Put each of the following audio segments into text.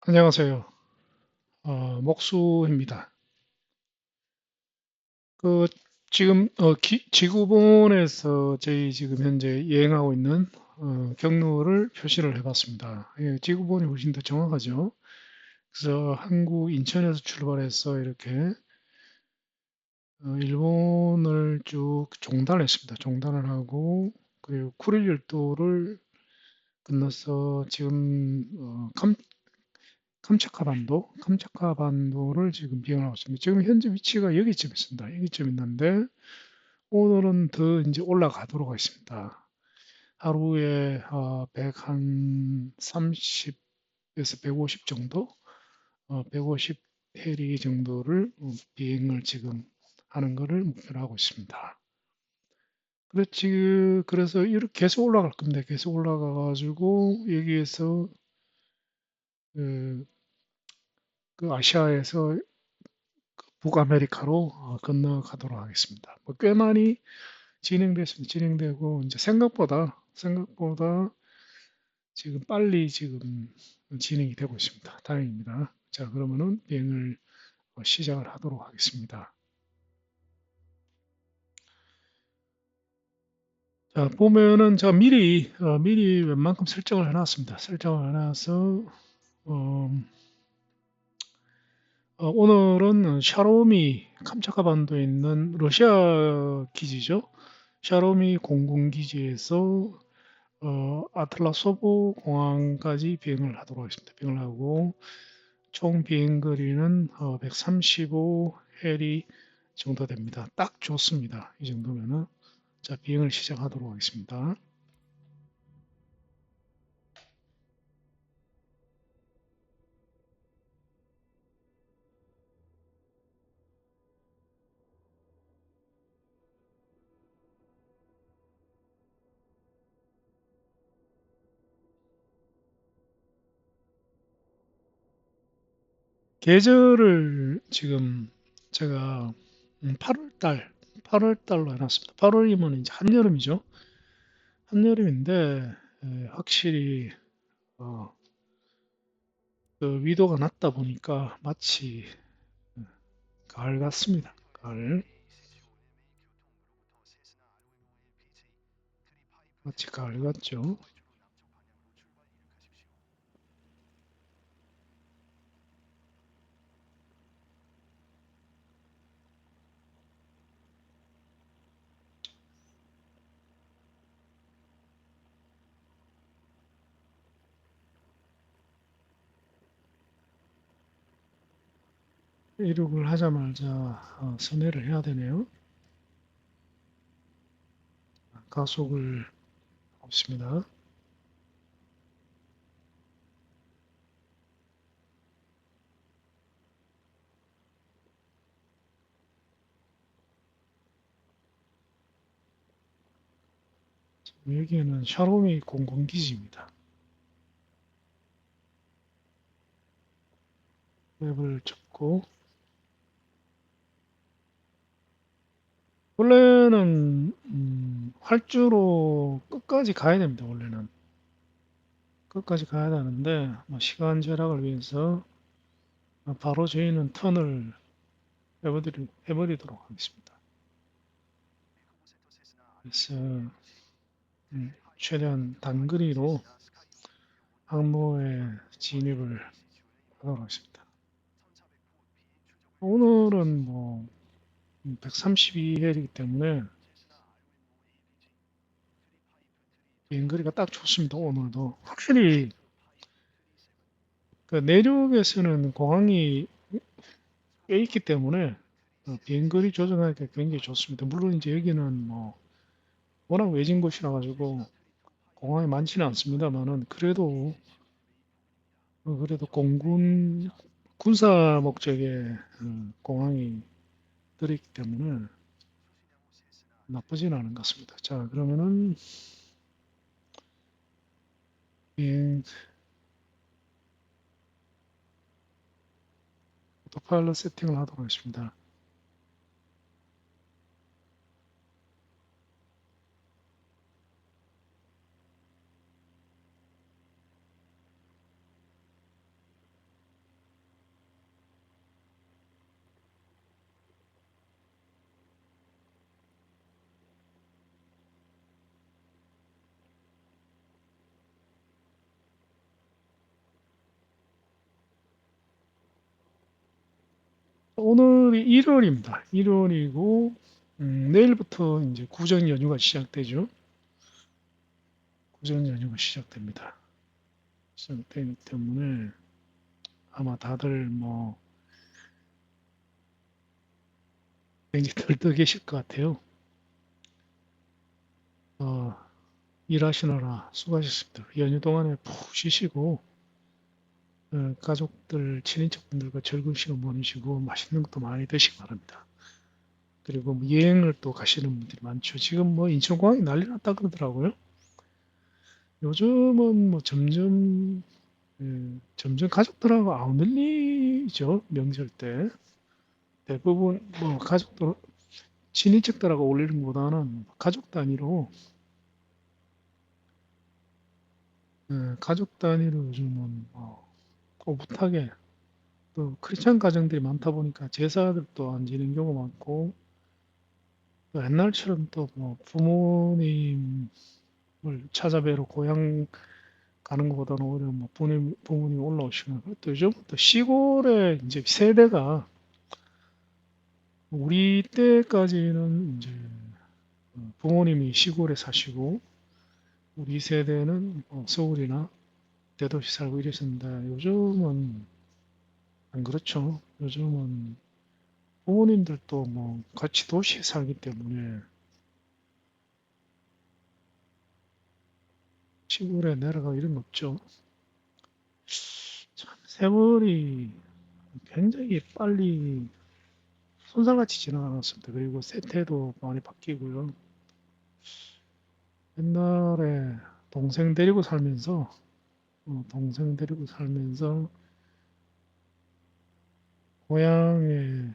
안녕하세요. 목수입니다. 그 지금 지구본에서 저희 지금 현재 여행하고 있는 경로를 표시를 해봤습니다. 예, 지구본이 훨씬 더 정확하죠. 그래서 한국 인천에서 출발해서 이렇게 일본을 쭉 종단했습니다. 종단을 하고 그리고 쿠릴 열도를 건너서 지금 캄차카반도를 지금 비행하고 있습니다. 지금 현재 위치가 여기쯤 있습니다. 여기쯤 있는데 오늘은 더 이제 올라가도록 하겠습니다. 하루에 130에서 150 정도, 150 해리 정도를 비행을 지금 하는 것을 목표로 하고 있습니다. 그래서 이렇게 계속 올라갈 겁니다. 계속 올라가 가지고 여기에서 그, 그 아시아에서 북아메리카로 건너가도록 하겠습니다. 뭐 꽤 많이 진행됐습니다. 진행되고 이제 생각보다 지금 빨리 지금 진행이 되고 있습니다. 다행입니다. 자, 그러면은 비행을 시작을 하도록 하겠습니다. 자, 보면은 제가 미리 웬만큼 설정을 해놨습니다. 설정을 해놔서 어, 오늘은 샤로미 캄차카 반도에 있는 러시아 기지죠. 샤로미 공군기지에서 아틀라소브 공항까지 비행을 하도록 하겠습니다. 비행을 하고 총 비행 거리는 135 해리 정도 됩니다. 딱 좋습니다. 이 정도면은 자 비행을 시작하도록 하겠습니다. 계절을 지금 제가 8월 달로 해놨습니다. 8월이면 이제 한여름이죠. 한여름인데 확실히 어, 그 위도가 낮다 보니까 마치 가을 같습니다. 가을 마치 가을 같죠. 이륙을 하자마자 선회를 해야 되네요. 가속을 없습니다. 여기는 샤로미 공군기지입니다. 맵을 접고 원래는 활주로 끝까지 가야 됩니다. 원래는 끝까지 가야 되는데 뭐 시간 절약을 위해서 바로 저희는 턴을 해버리도록 하겠습니다. 그래서 최대한 단거리로 항모에 진입을 하도록 하겠습니다. 오늘은 뭐 132회이기 때문에 비행거리가 딱 좋습니다. 오늘도 확실히 그 내륙에서는 공항이 꽤 있기 때문에 비행거리 조정하기가 굉장히 좋습니다. 물론 이제 여기는 뭐 워낙 외진 곳이라 가지고 공항이 많지는 않습니다만은 그래도 공군 군사 목적의 공항이 들어있기 때문에 나쁘진 않은 것 같습니다. 자, 그러면은 비행 오토파일럿 세팅을 하도록 하겠습니다. 오늘이 일요일입니다. 일요일이고 내일부터 이제 구정 연휴가 시작되죠. 구정 연휴가 시작됩니다. 시작되기 때문에 아마 다들 뭐 굉장히 들떠 계실 것 같아요. 어, 일하시느라 수고하셨습니다. 연휴 동안에 푹 쉬시고 가족들, 친인척분들과 즐거운 시간 보내시고 맛있는 것도 많이 드시기 바랍니다. 그리고 뭐 여행을 또 가시는 분들이 많죠. 지금 뭐 인천공항이 난리 났다 그러더라고요. 요즘은 뭐 점점 가족들하고 아우늘리죠. 명절 때. 대부분 뭐 가족들, 친인척들하고 올리는 것보다는 가족 단위로, 가족 단위로 요즘은 오붓하게 또 크리스찬 가정들이 많다 보니까 제사들도 안 지는 경우가 많고, 또 옛날처럼 또 뭐 부모님을 찾아뵈러 고향 가는 것보다는 오히려 뭐 부모님 올라오시거나, 또 요즘 또 시골에 이제 세대가 우리 때까지는 이제 부모님이 시골에 사시고 우리 세대는 서울이나 대도시 살고 이랬었는데 요즘은 안 그렇죠. 요즘은 부모님들도 뭐 같이 도시에 살기 때문에 시골에 내려가 이런 거 없죠. 참 세월이 굉장히 빨리 손살같이 지나갔습니다. 그리고 세태도 많이 바뀌고요. 옛날에 동생 데리고 살면서 동생 데리고 살면서 고향에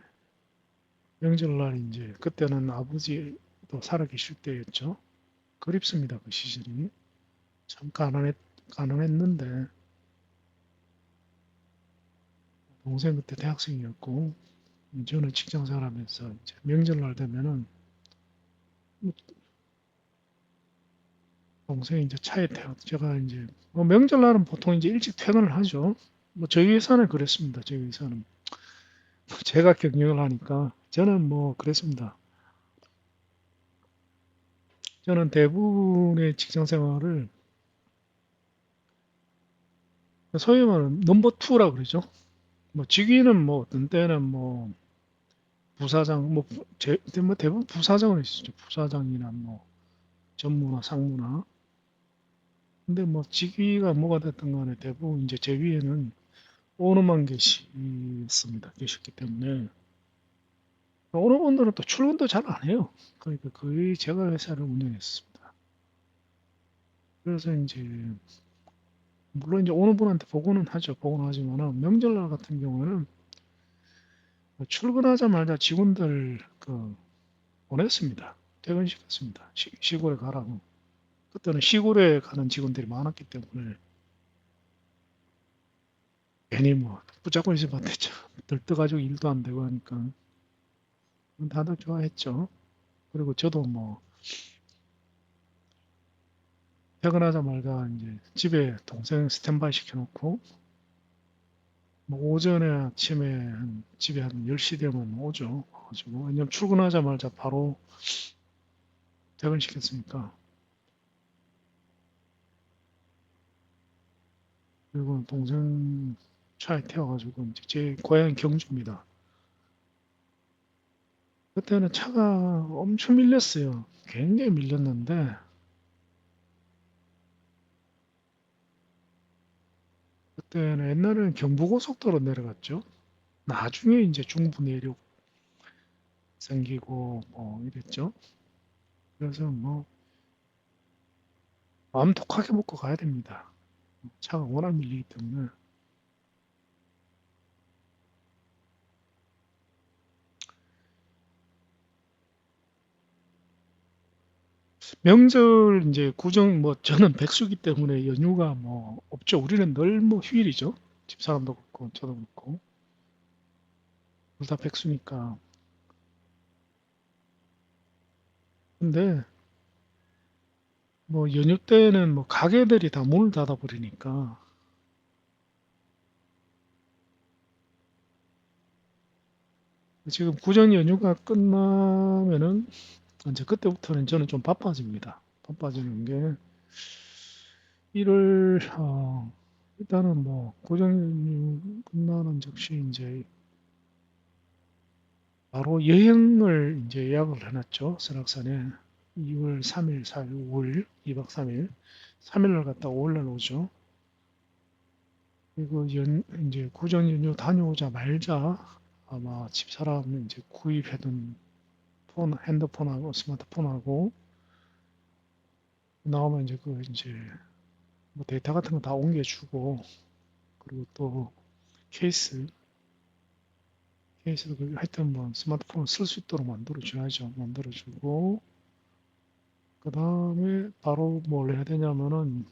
명절날 이제 그때는 아버지도 살아계실 때였죠. 그립습니다. 그 시절이. 참 가난했는데 동생 그때 대학생이었고 저는 직장 생활하면서 이제 명절날 되면은 동생이 이제 차에 태워 제가 이제 뭐 명절날은 보통 이제 일찍 퇴근을 하죠. 뭐 저희 회사는 그랬습니다. 저희 회사는 제가 경영을 하니까 저는 뭐 그랬습니다. 저는 대부분의 직장 생활을 소위 말하는 넘버 투라고 그러죠. 뭐 직위는 뭐 어떤 때는 뭐 부사장 뭐 대부분 부사장을 했었죠. 부사장이나 뭐 전무나 상무나. 근데 뭐 직위가 뭐가 됐든 간에 대부분 이제 제 위에는 오너만 계셨기 때문에 오너분들은 또 출근도 잘 안 해요. 그러니까 거의 제가 회사를 운영했습니다. 그래서 이제 물론 이제 오너분한테 보고는 하죠. 보고는 하지만은 명절날 같은 경우에는 출근하자마자 직원들 보냈습니다. 퇴근시켰습니다. 시골에 가라고. 그때는 시골에 가는 직원들이 많았기 때문에 괜히 뭐 붙잡고 있으면 됐죠. 들떠가지고 일도 안 되고 하니까 다들 좋아했죠. 그리고 저도 뭐 퇴근하자마자 이제 집에 동생 스탠바이 시켜놓고 뭐 오전에 아침에 집에 한 10시 되면 오죠. 가지고 왜냐면 출근하자마자 바로 퇴근시켰으니까. 그리고 동생 차에 태워가지고 이제 제 고향이 경주입니다. 그때는 차가 엄청 밀렸어요. 굉장히 밀렸는데 그때는 옛날에는 경부고속도로 내려갔죠. 나중에 이제 중부 내륙 생기고 뭐 이랬죠. 그래서 뭐 마음 독하게 먹고 가야 됩니다. 차가 워낙 밀리기 때문에. 명절 이제 구정 뭐 저는 백수기 때문에 연휴가 뭐 없죠. 우리는 늘 뭐 휴일이죠. 집사람도 그렇고 저도 그렇고 둘 다 백수니까. 근데 뭐 연휴 때는 뭐 가게들이 다 문을 닫아 버리니까 지금 구정 연휴가 끝나면은 이제 그때부터는 저는 좀 바빠집니다. 바빠지는 게 1월 일단은 뭐 구정 연휴 끝나는 즉시 이제 바로 여행을 이제 예약을 해놨죠. 설악산에 2월 3일, 4일, 5일, 2박 3일, 3일날 갔다 5일날 오죠. 그리고 이제 구정 연휴 다녀오자 말자 아마 집사람 이제 구입해둔 핸드폰하고 스마트폰하고 나오면 이제 그 이제 뭐 데이터 같은 거 다 옮겨주고 그리고 또 케이스 케이스도 하여튼 뭐 스마트폰을 쓸 수 있도록 만들어줘야죠. 만들어주고 그 다음에 바로 뭘 해야 되냐면은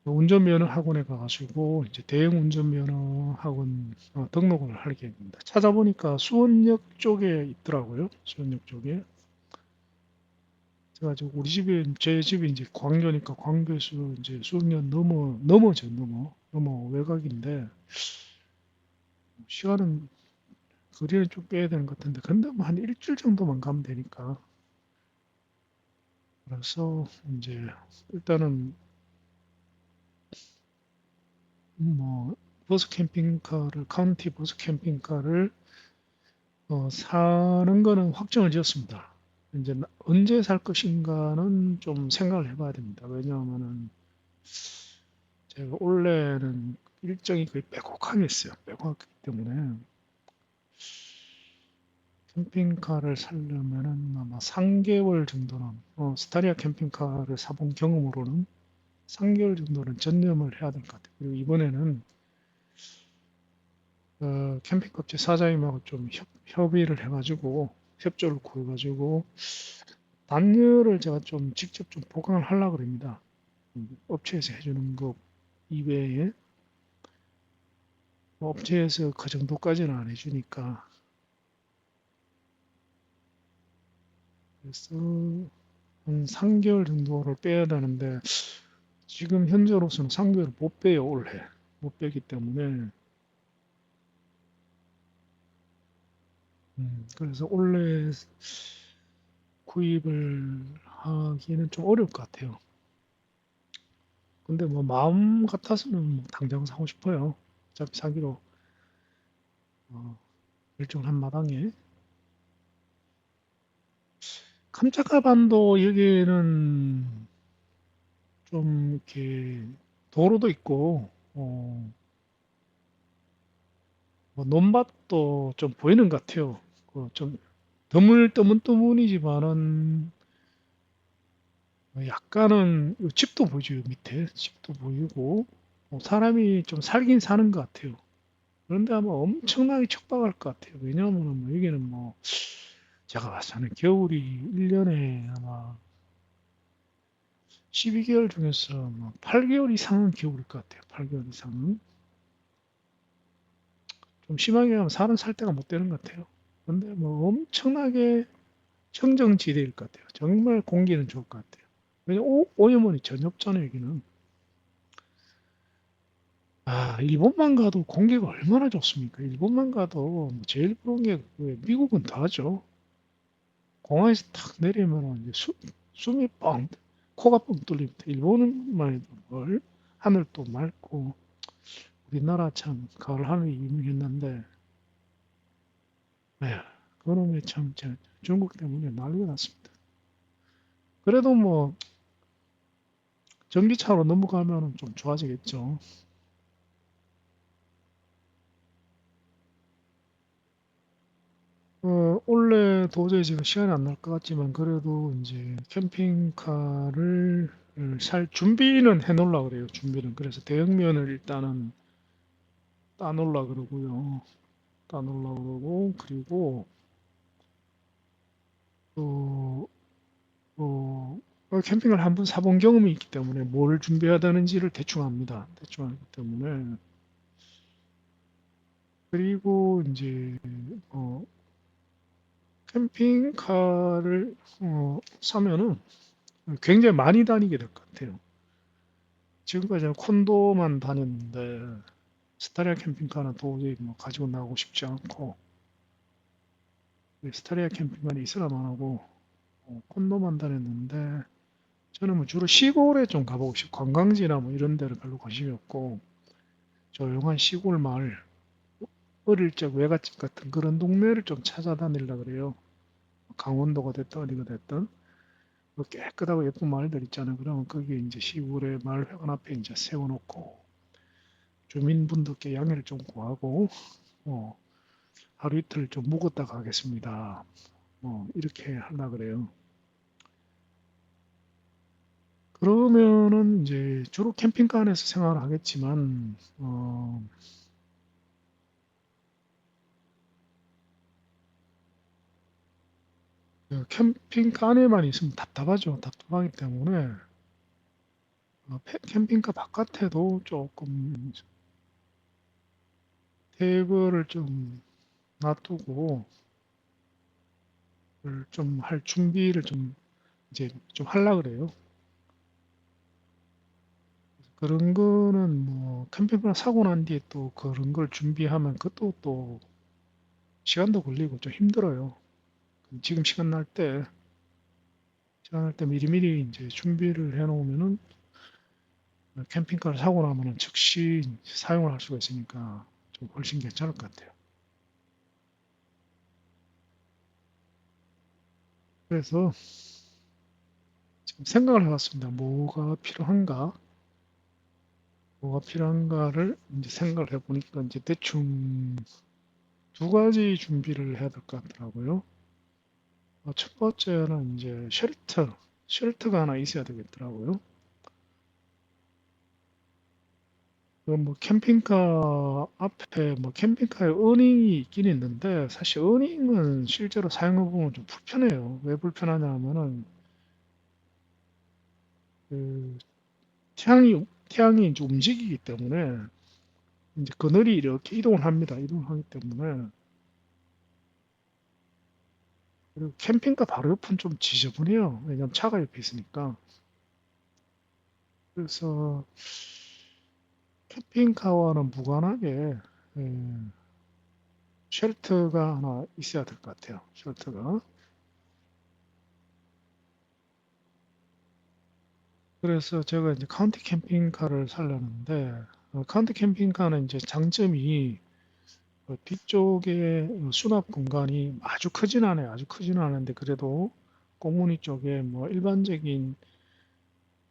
운전면허 학원에 가가지고 이제 대형 운전면허 학원 등록을 하게 됩니다. 찾아보니까 수원역 쪽에 있더라고요. 수원역 쪽에. 그래가지고 우리 집이 제 집이 이제 광교니까 광교에서 이제 수원역 넘어 외곽인데 시간은 거리는 좀 빼야 되는 것 같은데 근데 뭐 한 일주일 정도만 가면 되니까 그래서 이제 일단은 뭐 버스 캠핑카를 카운티 버스 캠핑카를 사는 거는 확정을 지었습니다. 이제 언제 살 것인가는 좀 생각을 해봐야 됩니다. 왜냐하면은 제가 원래는 일정이 거의 빼곡하게 했어요. 빼곡하기 때문에 캠핑카를 사려면은 아마 3개월 정도는 스타리아 캠핑카를 사본 경험으로는 3개월 정도는 전념을 해야 될 것 같아요. 그리고 이번에는 캠핑카 업체 사장님하고 좀 협의를 해가지고 협조를 구해가지고 담요를 제가 좀 직접 좀 보강을 하려고 합니다. 업체에서 해주는 것 이외에 뭐 업체에서 그 정도까지는 안 해주니까 그래서 한 3개월 정도를 빼야 되는데 지금 현재로서는 3개월을 못 빼요 올해 못 빼기 때문에 그래서 올해 구입을 하기는 좀 어려울 것 같아요. 근데 뭐 마음 같아서는 뭐 당장 사고 싶어요. 어차피 사기로 어, 결정을 한 마당에 캄차카반도 여기는 좀 이렇게 도로도 있고 뭐 논밭도 좀 보이는 것 같아요. 그좀 뜨문뜨문이지만은 약간은 집도 보이죠. 밑에 집도 보이고 사람이 좀 살긴 사는 것 같아요. 그런데 아마 엄청나게 척박할 것 같아요. 왜냐하면 뭐 여기는 뭐 제가 봤을 때는 겨울이 1년에 아마 12개월 중에서 뭐 8개월 이상은 겨울일 것 같아요. 8개월 이상은. 좀 심하게 하면 사람 살 데가 못 되는 것 같아요. 근데 뭐 엄청나게 청정지대일 것 같아요. 정말 공기는 좋을 것 같아요. 왜냐면 오염원이 전혀 없잖아요, 여기는. 일본만 가도 공기가 얼마나 좋습니까? 일본만 가도 뭐 제일 좋은 게 미국은 더 하죠. 공항에서 탁 내리면 이제 숨이 뻥, 코가 뻥 뚫립니다. 일본만 해도 뭘 하늘도 맑고 우리나라 참 가을 하늘이 유명했는데 에휴, 그놈의 참 중국 때문에 난리가 났습니다. 그래도 뭐 전기차로 넘어가면 좀 좋아지겠죠. 원래 도저히 지금 시간이 안 날 것 같지만 그래도 이제 캠핑카를 살 준비는 해 놓으려고 그래요. 준비는. 그래서 대형면을 일단은 따놓으려고 그러고요. 따놓으려고 그러고 그리고 또 캠핑을 한번 사본 경험이 있기 때문에 뭘 준비해야 되는지를 대충 압니다. 대충 알기 때문에 그리고 이제 어, 캠핑카를 사면은 굉장히 많이 다니게 될 것 같아요. 지금까지는 콘도만 다녔는데 스타리아 캠핑카는 도저히 뭐 가지고 나가고 싶지 않고, 스타리아 캠핑카는 있으라만 하고, 콘도만 다녔는데, 저는 뭐 주로 시골에 좀 가보고 싶고, 관광지나 뭐 이런 데를 별로 관심이 없고, 조용한 시골 마을, 어릴 적 외갓집 같은 그런 동네를 좀 찾아다니려고 그래요. 강원도가 됐든 어디가 됐든. 뭐 깨끗하고 예쁜 마을들 있잖아요. 그러면 거기 이제 시골의 마을회관 앞에 이제 세워놓고, 주민분들께 양해를 좀 구하고, 어, 하루 이틀 좀 묵었다 가겠습니다. 이렇게 하려 그래요. 그러면은 이제 주로 캠핑카 안에서 생활을 하겠지만, 그 캠핑카 안에만 있으면 답답하죠. 답답하기 때문에, 캠핑카 바깥에도 조금 테이블을 좀 놔두고, 좀 할 준비를 좀 이제 좀 하려 그래요. 그런 거는 뭐 캠핑카 사고 난 뒤에 또 그런 걸 준비하면 그것도 또 시간도 걸리고 좀 힘들어요. 지금 시간 날 때 미리미리 이제 준비를 해 놓으면은 캠핑카를 사고 나면은 즉시 사용을 할 수가 있으니까 좀 훨씬 괜찮을 것 같아요. 그래서 지금 생각을 해봤습니다. 뭐가 필요한가를 이제 생각을 해보니까 이제 대충 두 가지 준비를 해야 될 것 같더라고요. 첫 번째는 이제 쉘터가 하나 있어야 되겠더라고요. 뭐 캠핑카 앞에 뭐 캠핑카에 어닝이 있긴 있는데 사실 어닝은 실제로 사용해 보면 좀 불편해요. 왜 불편하냐 하면은 그 태양이 이제 움직이기 때문에 이제 그늘이 이렇게 이동을 합니다. 이동을 하기 때문에 그리고 캠핑카 바로 옆은 좀 지저분해요. 왜냐면 차가 옆에 있으니까. 그래서 캠핑카와는 무관하게 쉘터가 하나 있어야 될 것 같아요. 쉘터가. 그래서 제가 이제 카운티 캠핑카를 살려는데 카운티 캠핑카는 이제 장점이 뒤쪽에 수납 공간이 아주 크진 않아요. 아주 크진 않은데 그래도 공무니 쪽에 뭐 일반적인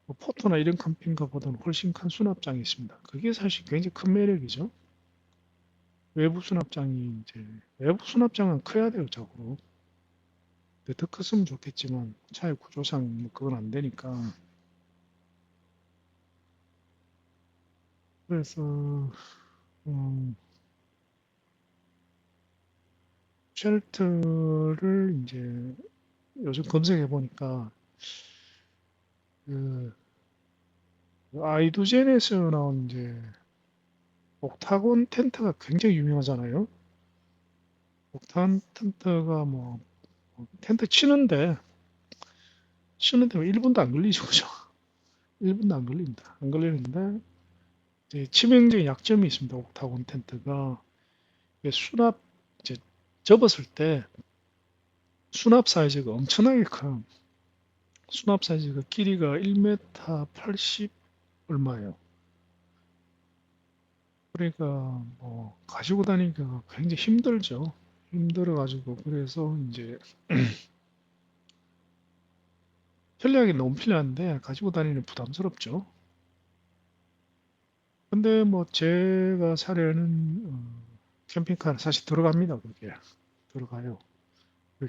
뭐 포토나 이런 캠핑카보다는 훨씬 큰 수납장이 있습니다. 그게 사실 굉장히 큰 매력이죠. 외부 수납장이 이제 외부 수납장은 커야 돼요, 적어도. 근데 더 컸으면 좋겠지만 차의 구조상 뭐 그건 안 되니까. 그래서 음, 쉘터를 이제 요즘 검색해 보니까 그 아이두젠에서 나온 이제 옥타곤 텐트가 굉장히 유명하잖아요. 옥타곤 텐트가 뭐 텐트 치는데 1분도 안 걸리죠, 그죠? 1분도 안 걸립니다. 안 걸리는데 이제 치명적인 약점이 있습니다. 옥타곤 텐트가 이게 이제 접었을 때 수납 사이즈가 엄청나게 큰 수납 사이즈가 길이가 1m 80 얼마예요. 그러니까 뭐 가지고 다니기가 굉장히 힘들죠. 힘들어 가지고 그래서 이제 편리하게 너무 편리한데 가지고 다니는 부담스럽죠. 근데 뭐 제가 사려는 캠핑카는 사실 들어갑니다. 그게 들어가요.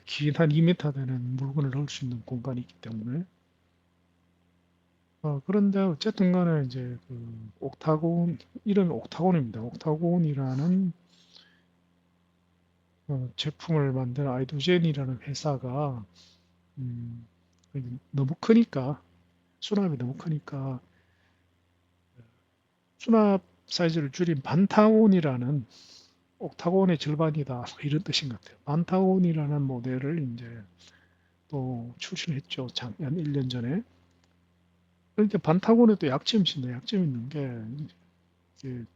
긴 한 2m 되는 물건을 넣을 수 있는 공간이 있기 때문에. 그런데 어쨌든 간에 이제 그 이름이 옥타곤입니다. 옥타곤이라는 제품을 만든 아이두젠이라는 회사가 음, 너무 크니까 수납이 너무 크니까 수납 사이즈를 줄인 반타곤이라는 옥타곤의 절반이다 뭐 이런 뜻인 것 같아요. 반타곤이라는 모델을 이제 또 출시했죠. 작년 1년 전에. 그런데 반타곤에 또 약점이 있습니다. 약점이 있는 게 이제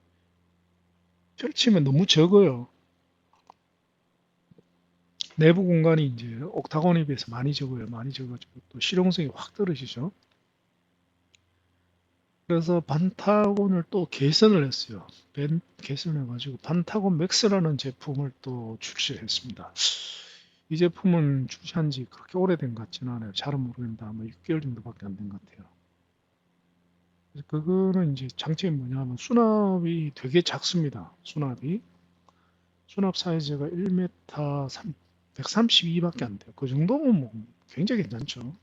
펼치면 너무 적어요. 내부 공간이 이제 옥타곤에 비해서 많이 적어요. 많이 적어지고 또 실용성이 확 떨어지죠. 그래서 반타곤을 또 개선을 했어요. 개선해가지고 반타곤 맥스라는 제품을 또 출시했습니다. 이 제품은 출시한 지 그렇게 오래된 것 같지는 않아요. 잘은 모르겠는데 아마 6개월 정도밖에 안 된 것 같아요. 그래서 그거는 이제 장점이 뭐냐면 수납이 되게 작습니다. 수납 사이즈가 1m 132밖에 안 돼요. 그 정도면 뭐 굉장히 괜찮죠.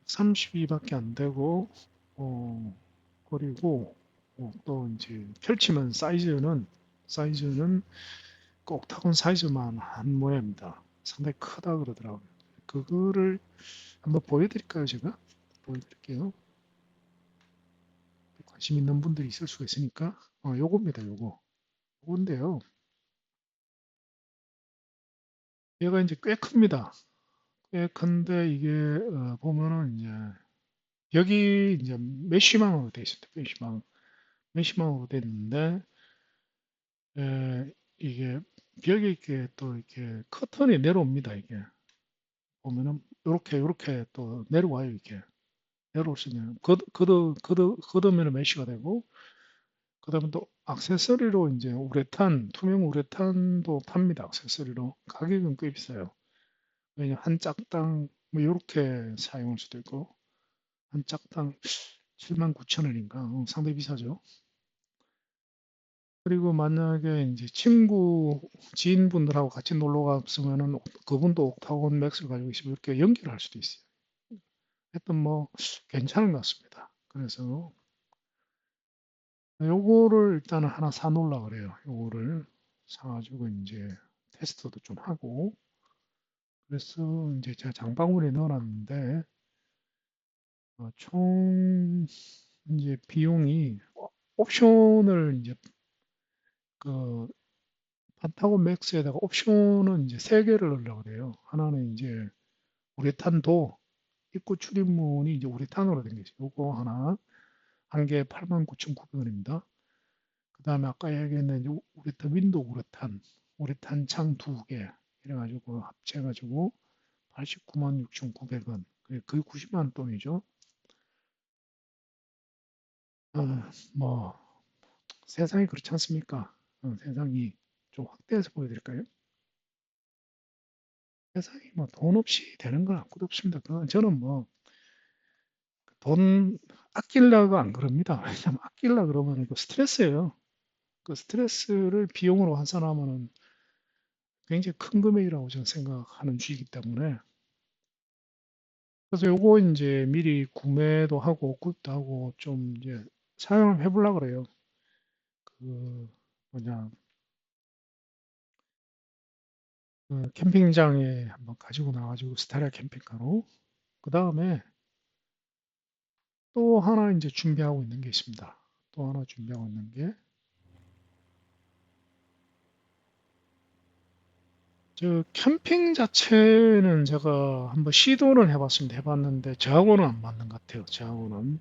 32밖에 안 되고 어 그리고 또 이제 펼치면 사이즈는 그 옥타곤 사이즈만 한 모양입니다. 상당히 크다 그러더라고요. 그거를 한번 보여드릴까요, 제가? 보여드릴게요. 관심 있는 분들이 있을 수가 있으니까. 요겁니다, 요거. 요건데요. 얘가 이제 꽤 큽니다. 꽤 큰데 이게 보면은 이제 여기 이제 메쉬망으로 되어 있습니다. 메쉬망으로 되어 있는데 이게 벽에 이렇게 또 이렇게 커튼이 내려옵니다. 이게 보면은 이렇게 또 내려와요. 이렇게 내려올 수 있는 걷으면 메쉬가 되고 그다음에 또 액세서리로 이제 투명 우레탄도 팝니다. 액세서리로 가격은 꽤 비싸요. 왜냐 한 짝당 뭐 이렇게 사용할 수도 있고 한 짝당 79,000원인가 상당히 비싸죠. 그리고 만약에 이제 지인분들하고 같이 놀러 갔으면은 그분도 옥타곤 맥스를 가지고 있으면 이렇게 연결을 할 수도 있어요. 하여튼 뭐 괜찮은 것 같습니다. 그래서 요거를 일단은 하나 사놓으려고 그래요. 요거를 사가지고 이제 테스트도 좀 하고 그래서 이제 제가 장바구니에 넣어놨는데 총 이제 비용이 옵션을 이제 그 판타곤 맥스에다가 옵션은 이제 세 개를 넣으려고 그래요. 하나는 이제 우레탄도 입구 출입문이 이제 우레탄으로 된 거죠. 요거 하나 한 개에 89,900원입니다. 그 다음에 아까 얘기했는 이제 우레탄 윈도우 우레탄 창 두 개 이래가지고 합쳐가지고 89만 6,900원. 거의 90만 원 돈이죠. 어, 뭐 세상이 그렇지 않습니까? 세상이 좀 확대해서 보여드릴까요? 세상이 뭐 돈 없이 되는 건 아무것도 없습니다. 저는 뭐 돈 아끼려고 안 그럽니다. 왜냐면 아끼려 그러면 그 스트레스예요. 그 스트레스를 비용으로 환산하면은 굉장히 큰 금액이라고 저는 생각하는 주의이기 때문에 그래서 요거 이제 미리 구매도 하고 구입도 하고 좀 이제 사용을 해보려고 그래요. 그 뭐냐 그 캠핑장에 한번 가지고 나가지고 스타리아 캠핑카로 그 다음에 또 하나 이제 준비하고 있는 게 있습니다. 또 하나 준비하고 있는 게 저 캠핑 자체는 제가 한번 시도는 해봤습니다. 해봤는데 저하고는 안 맞는 것 같아요. 저하고는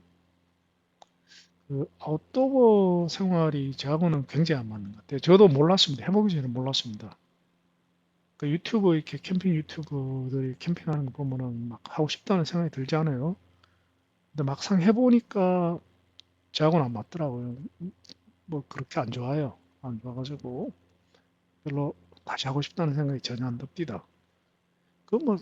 그 아웃도어 생활이 저하고는 굉장히 안 맞는 것 같아요. 저도 몰랐습니다. 해보기 전에 몰랐습니다. 그 유튜브 이렇게 캠핑 유튜브들이 캠핑하는 거 보면은 막 하고 싶다는 생각이 들지 않아요? 근데 막상 해보니까 저하고는 안 맞더라고요. 뭐 그렇게 안 좋아요. 안 좋아가지고 별로 다시 하고 싶다는 생각이 전혀 안 듭니다. 그 뭐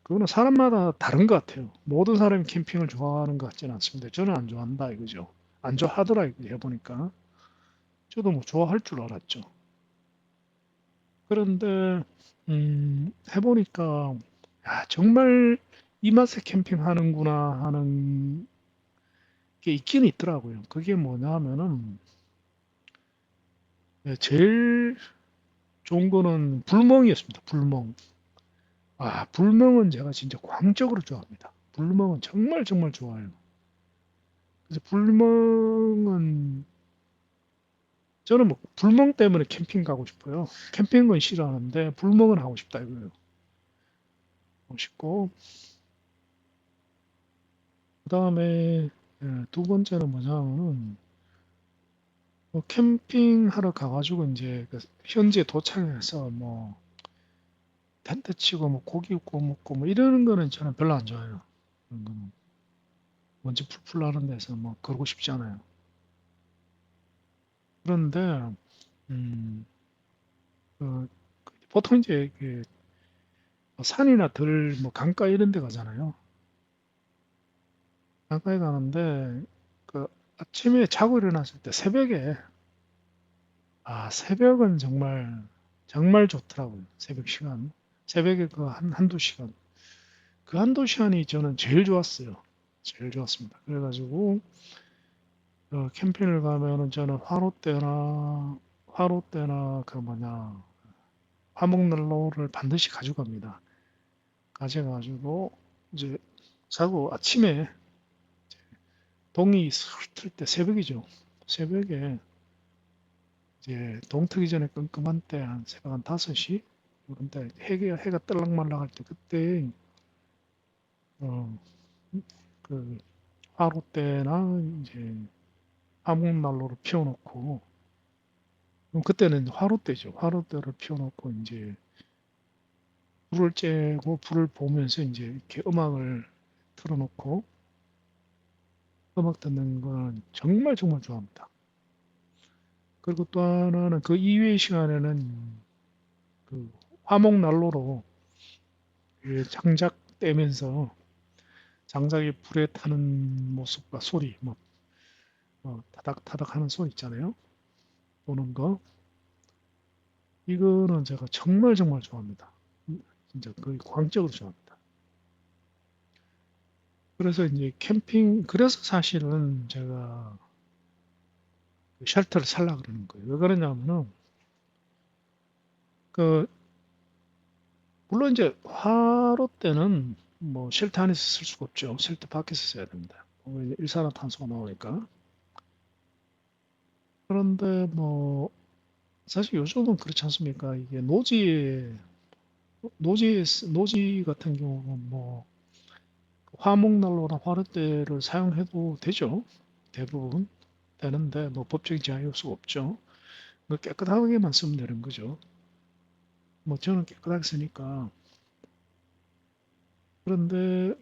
그거는 사람마다 다른 것 같아요. 모든 사람이 캠핑을 좋아하는 것 같지는 않습니다. 저는 안 좋아한다 이거죠. 안 좋아하더라 이거 해보니까. 저도 뭐 좋아할 줄 알았죠. 그런데 해보니까 야, 정말 이 맛에 캠핑하는구나 하는 게 있긴 있더라고요. 그게 뭐냐면은 제일 좋은 거는 불멍이었습니다. 불멍. 불멍은 제가 진짜 광적으로 좋아합니다. 불멍은 정말 정말 좋아요. 그래서 불멍은 저는 뭐 불멍 때문에 캠핑 가고 싶어요. 캠핑은 싫어하는데 불멍은 하고 싶다 이거예요. 하고 싶고 그다음에 두 번째는 뭐냐면은 캠핑하러 가가지고 이제 그 현지에 도착해서 뭐 텐트 치고 뭐 고기 구워 먹고 뭐 이러는 거는 저는 별로 안 좋아해요. 그런 거는 먼지 풀풀 나는 데서 뭐 그러고 싶지 않아요. 그런데 그 보통 이제 그 산이나 들 뭐 강가 이런 데 가잖아요. 강가에 가는데 그 아침에 자고 일어났을 때 새벽에 새벽은 정말 정말 좋더라고요. 새벽 시간. 새벽에 그 한두 시간. 그 한두 시간이 저는 제일 좋았어요. 제일 좋았습니다. 그래가지고 캠핑을 가면은 저는 화롯대나 그 뭐냐 화목난로를 반드시 가져갑니다. 가져가지고 이제 자고 아침에 동이 슬틀 때 새벽이죠. 새벽에 이제 동 트기 전에 끔끔한 때 한 새벽 한 5시 이런 때 해가 떨락말락할 때 그때 어, 그 화롯대나 이제 화목난로를 피워놓고 그럼 그때는 화롯대죠. 화롯대를 피워놓고 이제 불을 쬐고 불을 보면서 이제 이렇게 음악을 틀어놓고 음악 듣는 건 정말 정말 좋아합니다. 그리고 또 하나는 그 이외의 시간에는 그 화목난로로 그 장작 떼면서 장작이 불에 타는 모습과 소리, 뭐 타닥타닥 하는 소리 있잖아요. 보는 거. 이거는 제가 정말 정말 좋아합니다. 진짜 거의 광적으로 좋아합니다. 그래서 이제 그래서 사실은 제가 그 쉘터를 살라 그러는 거예요. 왜 그러냐면은, 그, 물론 이제 화로 때는 뭐 쉘터 안에서 쓸 수가 없죠. 쉘터 밖에서 써야 됩니다. 일산화탄소가 나오니까. 그런데 뭐, 사실 요즘은 그렇지 않습니까? 이게 노지 같은 경우는 뭐, 화목난로나 화롯대를 사용해도 되죠. 대부분 되는데, 뭐 법적인 제한이 없을 수가 없죠. 뭐 깨끗하게만 쓰면 되는 거죠. 뭐 저는 깨끗하게 쓰니까. 그런데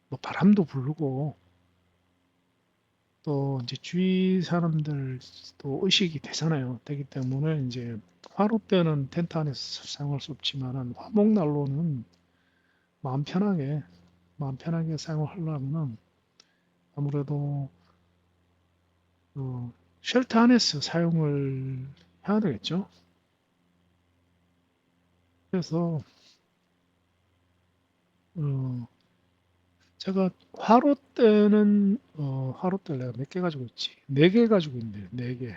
뭐 바람도 불고 또 이제 주위 사람들도 의식이 되잖아요. 되기 때문에 이제 화로 때는 텐트 안에서 사용할 수 없지만은 화목난로는 마음 편하게 마음 편하게 사용을 하려면은 아무래도 그 쉘터 안에서 사용을 해야 되겠죠. 그래서 어 제가 화로 때를 내가 몇 개 가지고 있지? 4개 가지고 있는데 4개.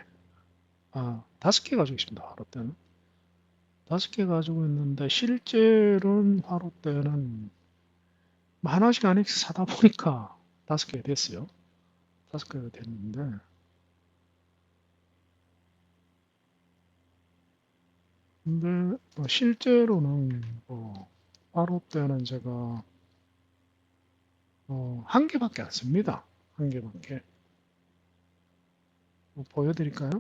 5개 가지고 있습니다. 화로 때는. 5개 가지고 있는데 실제로는 화로 때는 뭐 하나씩 하나씩 사다 보니까 5개 됐어요. 5개가 됐는데 근데 뭐 실제로는 뭐 화로 때는 제가 한 개밖에 안 씁니다. 한 개밖에. 뭐 보여드릴까요?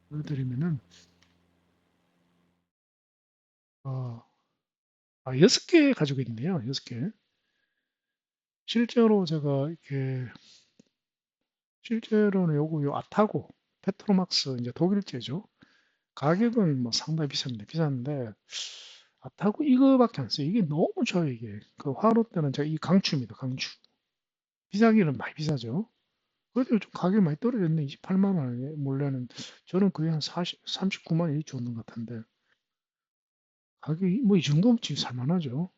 보여드리면은 어, 6개 가지고 있네요. 6개. 실제로 제가 이렇게 실제로는 요 아타고 페트로막스 이제 독일제죠. 가격은 뭐 상당히 비쌉니다. 비싼데 아타고 이거밖에 안 써요. 이게 너무 좋아요. 이게 그 화로 때는 제가 이 강추입니다. 강추. 비싸기는 많이 비싸죠. 그래도 좀 가격이 많이 떨어졌네. 28만 원에 원래는 저는 거의 한 39만 원이 줬는 것 같은데 가격이 뭐 이 정도면 지금 살만하죠.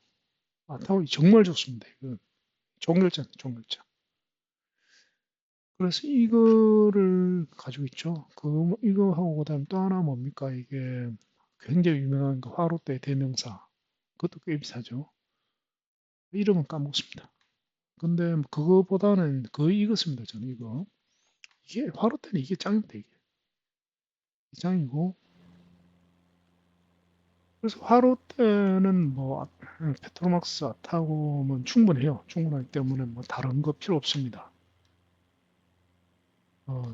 아타고 정말 좋습니다. 이거 종결자. 그래서 이거를 가지고 있죠. 이거 하고 그다음 또 하나 뭡니까? 이게 굉장히 유명한 그 화롯대 대명사. 그것도 꽤 비싸죠. 이름은 까먹었습니다. 근데 그거보다는 거의 이거 씁니다. 저는 이거. 이게 화롯대는 이게 짱입니다. 이게 짱이고. 그래서 화롯대는 뭐 페트로막스 타고 면 충분해요. 충분하기 때문에 뭐 다른 거 필요 없습니다.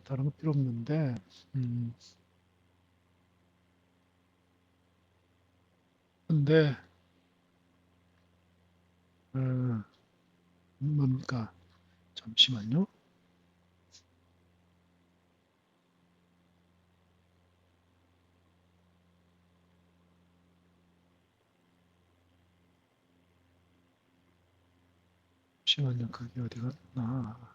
다른 거 필요 없는데, 음, 근데, 어, 뭡니까? 잠시만요. 잠시만요. 그게 어디 갔나?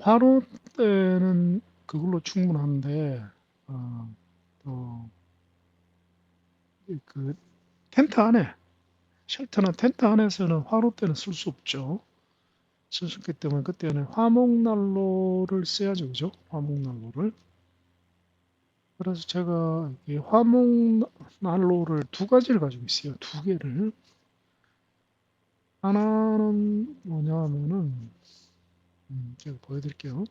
화로 때는 그걸로 충분한데, 어, 또, 그, 텐트 안에, 쉘터나 텐트 안에서는 화로 때는 쓸 수 없죠. 쓸 수 없기 때문에 그때는 화목난로를 써야죠. 그죠? 화목난로를. 그래서 제가 이 화목난로를 두 가지를 가지고 있어요. 두 개를. 하나는 뭐냐 하면은, 제가 보여드릴게요.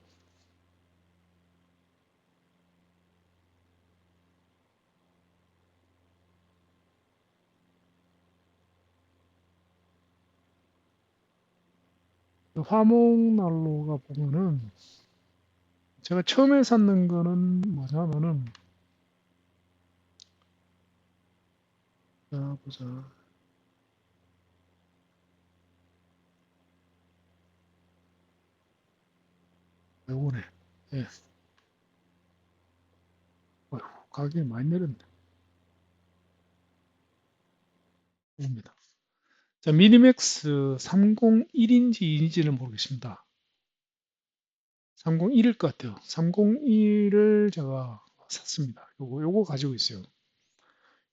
화목난로가 보면은, 제가 처음에 샀는 거는 뭐냐면은, 자, 보자. 요거네. 예. 어휴, 가격이 많이 내렸네. 봅니다. 자, 미니맥스 301인지 2인지는 모르겠습니다. 301일 것 같아요. 301을 제가 샀습니다. 요거 가지고 있어요.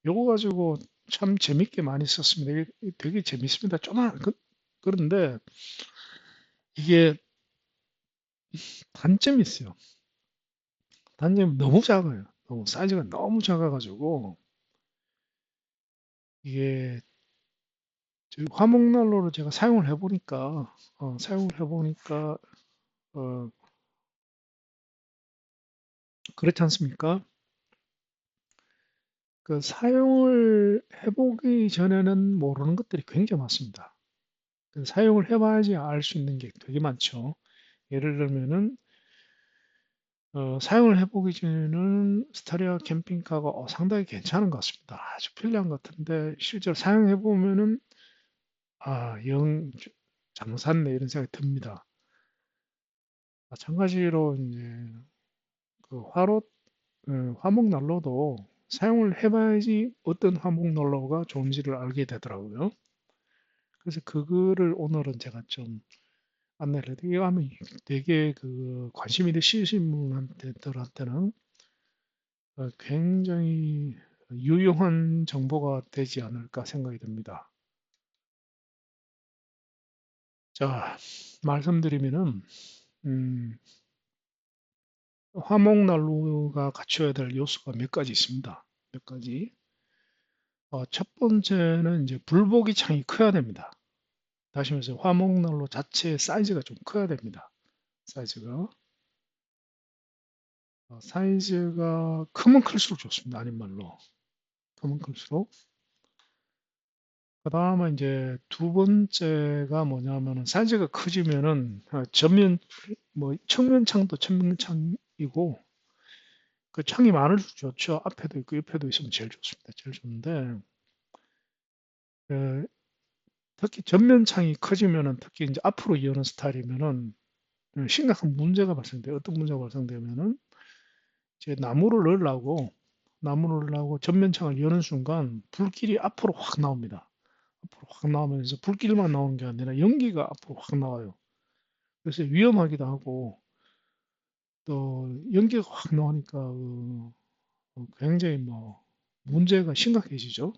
요거 가지고 참 재밌게 많이 썼습니다. 이게 되게 재밌습니다. 그런데 이게 단점이 있어요. 단점이 너무 작아요. 너무 사이즈가 너무 작아가지고 이게 화목난로를 제가 사용을 해보니까 어, 그렇지 않습니까? 그 사용을 해보기 전에는 모르는 것들이 굉장히 많습니다. 그 사용을 해봐야지 알 수 있는 게 되게 많죠. 예를 들면은 사용을 해보기 전에는 스타리아 캠핑카가 상당히 괜찮은 것 같습니다. 아주 편리한 것 같은데 실제로 사용해보면은 영 장샀네 이런 생각이 듭니다. 마찬가지로 이제 그 화목 난로도 사용을 해봐야지 어떤 화목 난로가 좋은지를 알게 되더라고요. 그래서 그거를 오늘은 제가 좀 안내를 해드리고 이거 하면 되게 그 관심 있으신 분들한테는 굉장히 유용한 정보가 되지 않을까 생각이 듭니다. 자, 말씀드리면은 음, 화목난로가 갖춰야 될 요소가 몇 가지 있습니다. 몇 가지. 첫 번째는 이제 불보기 창이 커야 됩니다. 다시 말해서 화목난로 자체의 사이즈가 좀 커야 됩니다. 사이즈가. 사이즈가 크면 클수록 좋습니다. 아닌 말로. 크면 클수록. 그 다음에 이제 두 번째가 뭐냐면은 사이즈가 커지면은 뭐 측면 창도 측면 창이고 그 창이 많을수록 좋죠. 앞에도 있고 옆에도 있으면 제일 좋습니다. 제일 좋은데 어, 특히 전면 창이 커지면은 특히 이제 앞으로 여는 스타일이면은 심각한 문제가 발생돼요. 어떤 문제가 발생되면은 이제 나무를 넣으려고 전면 창을 여는 순간 불길이 앞으로 확 나옵니다. 앞으로 확 나오면서 불길만 나오는 게 아니라 연기가 앞으로 확 나와요. 그래서 위험하기도 하고 또 연기가 확 나오니까 굉장히 뭐 문제가 심각해지죠.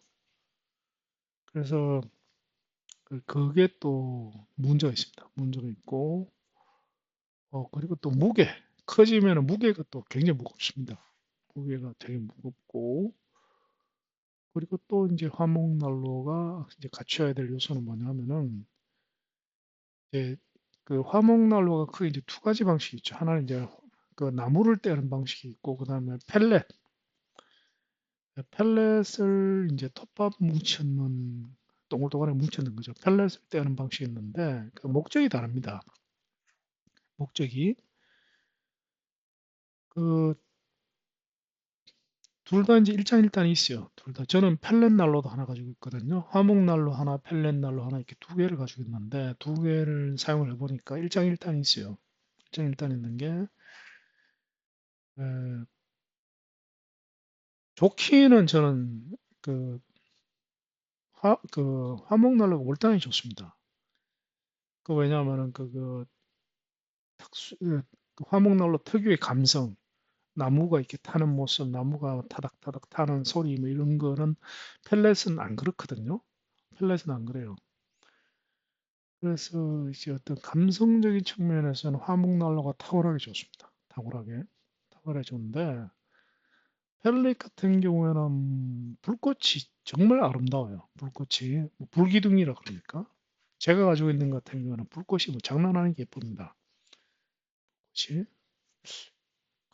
그래서 그게 또 문제가 있습니다. 문제가 있고 그리고 또 커지면 무게가 또 굉장히 무겁습니다. 무게가 되게 무겁고 그리고 또 이제 화목난로가 이제 갖춰야 될 요소는 뭐냐면은 이제 그 화목난로가 크게 이제 두 가지 방식이 있죠. 하나는 이제 그 나무를 떼는 방식이 있고 그다음에 펠렛을 이제 톱밥 뭉쳐 놓은 동글동글하게 뭉쳐있는 거죠. 펠렛을 떼는 방식이 있는데 그 목적이 다릅니다. 목적이 그 둘 다 이제 일장일단이 있어요. 둘 다. 저는 펠렛 난로도 하나 가지고 있거든요. 화목 난로 하나, 펠렛 난로 하나 이렇게 두 개를 가지고 있는데 두 개를 사용을 해보니까 일장일단이 있어요. 일장일단 있는 게 에, 좋기는 저는 그 화목 난로가 월등히 좋습니다. 그 왜냐하면은 그 화목 난로 특유의 감성, 나무가 이렇게 타는 모습, 나무가 타닥타닥 타는 소리 뭐 이런 거는 펠렛은 안 그렇거든요. 펠렛은 안 그래요. 그래서 이제 어떤 감성적인 측면에서는 화목난로가 탁월하게 좋습니다. 탁월하게 좋은데 펠릿 같은 경우에는 불꽃이 정말 아름다워요. 불꽃이 뭐 불기둥이라 그러니까 제가 가지고 있는 것 같은 경우는 불꽃이 뭐 장난 아니게 예쁩니다. 불꽃이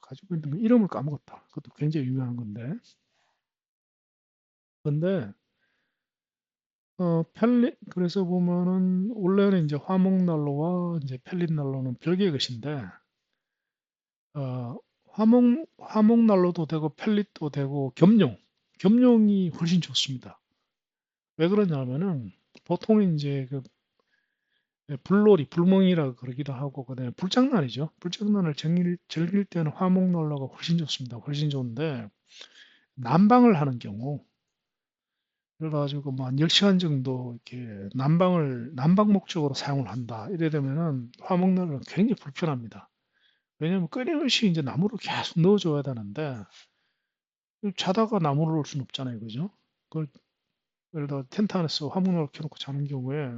가지고 있는 거 이름을 까먹었다. 그것도 굉장히 유명한 건데 근데 그래서 보면은 원래는 이제 화목난로와 이제 펠릿난로는 별개의 것인데 어, 화목난로도 되고 펠릿도 되고 겸용이 훨씬 좋습니다. 왜 그러냐면은 보통 이제 그 불놀이, 불멍이라 그러기도 하고 그다음에 불장난이죠. 불장난을 즐길 때는 화목난로가 훨씬 좋습니다. 훨씬 좋은데 난방을 하는 경우 그래가지고 뭐 한 10시간 정도 이렇게 난방 목적으로 사용을 한다. 이래 되면은 화목난로는 굉장히 불편합니다. 왜냐면 끊임없이 이제 나무를 계속 넣어줘야 되는데 자다가 나무를 놓을 수는 없잖아요. 그죠? 그걸 예를 들어 텐트 안에서 화목난로 켜놓고 자는 경우에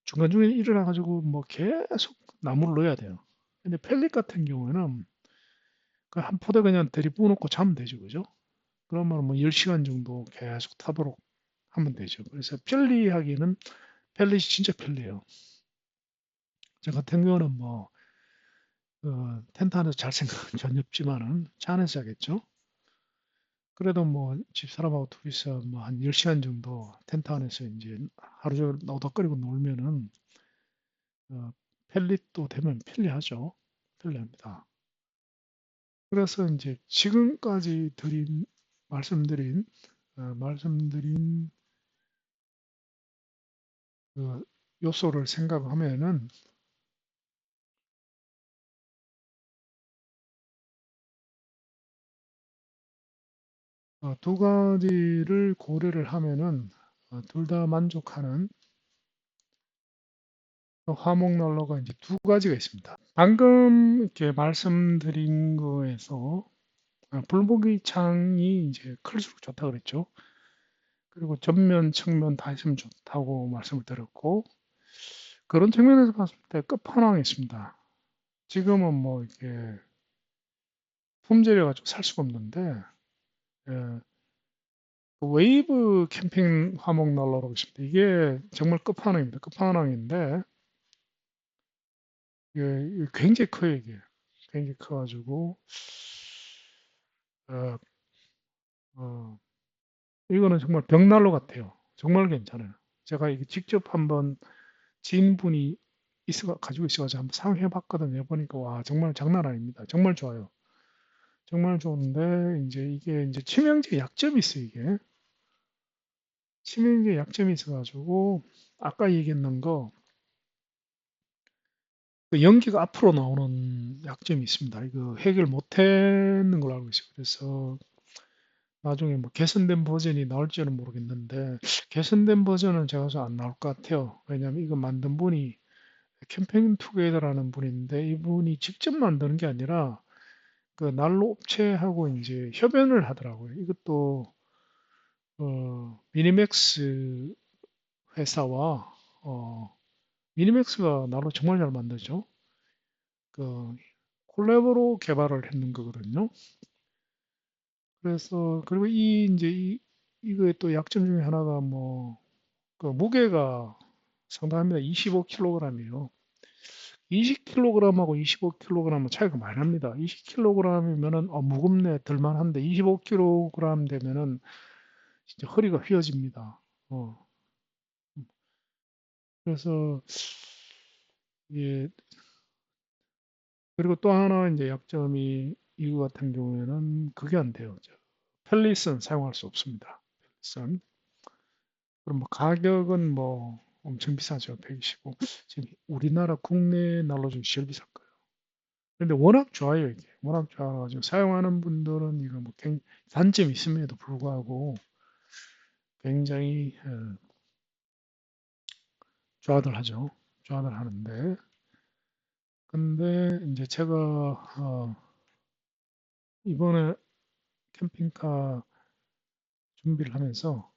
중간중간에 일어나가지고 뭐 계속 나무를 넣어야 돼요. 근데 펠릿 같은 경우에는 그 한 포대 그냥 들이부어놓고 자면 되죠. 그죠? 그러면 뭐 10시간 정도 계속 타도록 하면 되죠. 그래서 편리하기는 펠릿이 진짜 편리해요. 저 같은 경우는 뭐 텐트 안에서 잘 생각은 전혀 없지만은 차 안에서 자겠죠. 그래도 뭐 집사람하고 둘이서 뭐 한 10시간 정도 텐트 안에서 이제 하루 종일 노닥거리고 놀면은 어, 펠릿도 되면 편리하죠. 편리합니다. 그래서 이제 지금까지 말씀드린 말씀드린 그 요소를 생각하면은 두 가지를 고려를 하면은 둘 다 만족하는 화목난로가 이제 두 가지가 있습니다. 방금 이렇게 말씀드린 거에서 불보기 창이 이제 클수록 좋다 그랬죠. 그리고 전면, 측면 다 있으면 좋다고 말씀을 드렸고 그런 측면에서 봤을 때 끝판왕이 있습니다. 지금은 뭐 이렇게 품절해 가지고 살 수가 없는데 예, 그 웨이브 캠핑 화목난로라고 있습니다. 이게 정말 끝판왕입니다. 끝판왕인데 이게 굉장히 커요 이게. 굉장히 커가지고 어, 어, 이거는 정말 벽난로 같아요. 정말 괜찮아요. 제가 이게 직접 한번 지인분이 가지고 있어가지고 한번 사용해 봤거든요. 보니까 와 정말 장난 아닙니다. 정말 좋아요. 정말 좋은데 이제 이게 이제 치명적 약점이 있어요. 이게 치명적 약점이 있어가지고 아까 얘기했는 거 그 연기가 앞으로 나오는 약점이 있습니다. 이거 해결 못했는 걸로 알고 있어요. 그래서 나중에 뭐 개선된 버전이 나올지는 모르겠는데 개선된 버전은 제가 봐서 안 나올 것 같아요. 왜냐하면 이거 만든 분이 캠페인 투게더라는 분인데 이분이 직접 만드는 게 아니라 그 난로 업체하고 이제 협연을 하더라고요. 이것도 미니맥스 회사와 미니맥스가 난로 정말 잘 만들죠. 그 콜라보로 개발을 했는 거거든요. 그래서 그리고 이거의 또 약점 중에 하나가 뭐 그 무게가 상당합니다. 25kg이에요. 20kg하고 25kg은 차이가 많이 납니다. 20kg이면은 무겁네 들만한데 25kg 되면은 진짜 허리가 휘어집니다. 어, 그래서 이게 그리고 또 하나 이제 약점이 이거 같은 경우에는 그게 안 돼요. 펠릿은 사용할 수 없습니다. 펠릿은. 그럼 뭐 가격은 뭐 엄청 비싸죠. 125. 지금 우리나라 국내 난로 중에 제일 비싼 거예요. 근데 워낙 좋아요, 이게. 워낙 좋아가지고 사용하는 분들은 이거 뭐 단점이 있음에도 불구하고 굉장히 좋아들 하죠. 좋아들 하는데. 근데 이제 제가 이번에 캠핑카 준비를 하면서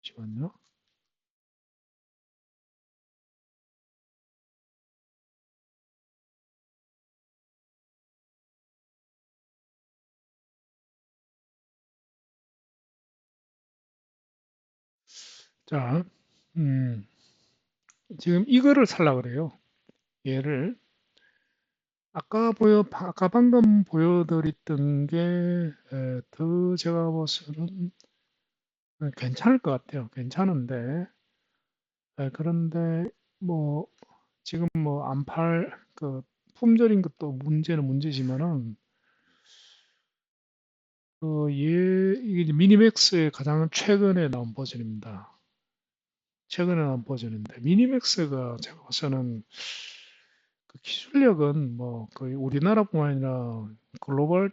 잠시만요. 자, 음, 지금 이거를 살라 그래요. 얘를 아까 방금 보여드렸던 게 더 제가 봐서는 괜찮을 것 같아요. 괜찮은데 그런데 뭐 지금 뭐 안 그 품절인 것도 문제는 문제지만은 이게 이제 미니맥스의 가장 최근에 나온 버전입니다. 최근에 나온 버전인데 미니맥스가 제가 봐서는 그 기술력은 뭐 거의 우리나라뿐만 아니라 글로벌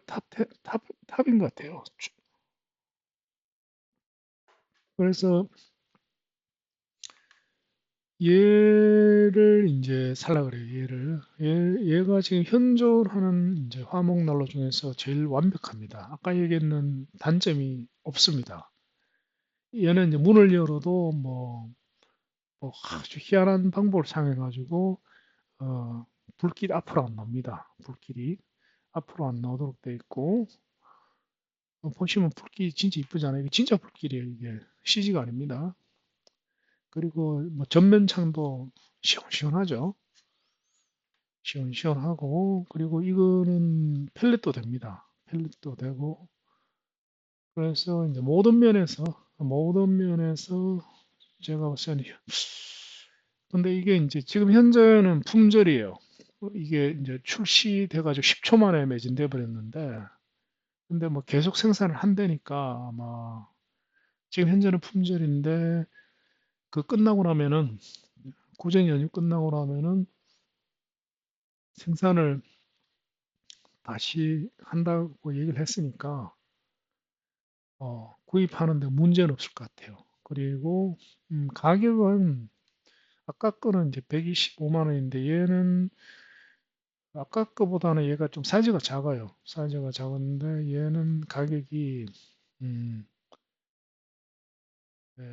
탑인 것 같아요. 그래서 얘를 이제 살라 그래요. 얘가 지금 현존하는 이제 화목 난로 중에서 제일 완벽합니다. 아까 얘기했는 단점이 없습니다. 얘는 이제 문을 열어도 뭐 아주 희한한 방법을 사용해가지고 어, 불길이 앞으로 안 나옵니다. 불길이 앞으로 안 나오도록 돼 있고 보시면 불길이 진짜 이쁘잖아요. 이게 진짜 불길이에요. 이게 CG가 아닙니다. 그리고 뭐 전면 창도 시원시원하죠. 시원시원하고 그리고 이거는 펠let도 됩니다. 펠let도 되고 그래서 이제 모든 면에서 제가 봤을 때는 근데 이게 이제 지금 현재는 품절이에요. 이게 이제 출시돼 가지고 10초 만에 매진돼 버렸는데 근데 뭐 계속 생산을 한다니까 아마 지금 현재는 품절인데 그 끝나고 나면은 구정 연휴 끝나고 나면은 생산을 다시 한다고 얘기를 했으니까 구입하는데 문제는 없을 것 같아요. 그리고 가격은 아까 거는 이제 125만 원인데 얘는 아까 거보다는 얘가 좀 사이즈가 작아요. 사이즈가 작은데 얘는 가격이 음, 예,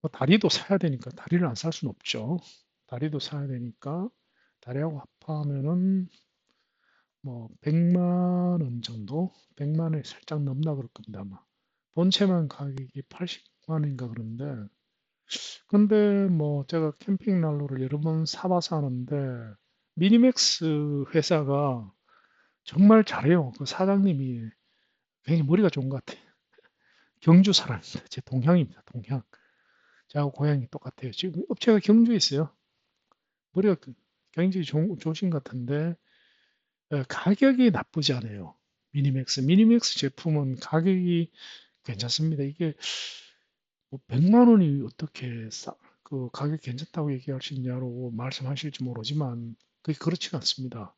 뭐 다리도 사야 되니까 다리를 안 살 수는 없죠. 다리도 사야 되니까 다리하고 합하면은 뭐 100만 원 정도, 100만 원이 살짝 넘나 그럴 겁니다 아마. 본체만 가격이 80만 원인가 그런데 근데 뭐 제가 캠핑 난로를 여러 번 사봐서 하는데 미니맥스 회사가 정말 잘해요. 그 사장님이 굉장히 머리가 좋은 것 같아요. 경주 사람입니다. 제 동향입니다. 동향. 저하고 고향이 똑같아요. 지금 업체가 경주에 있어요. 머리가 굉장히 좋으신 것 같은데 가격이 나쁘지 않아요. 미니맥스 제품은 가격이 괜찮습니다. 이게 뭐 100만 원이 어떻게 그 가격 괜찮다고 얘기할 수 있냐고 말씀하실지 모르지만 그게 그렇지가 않습니다.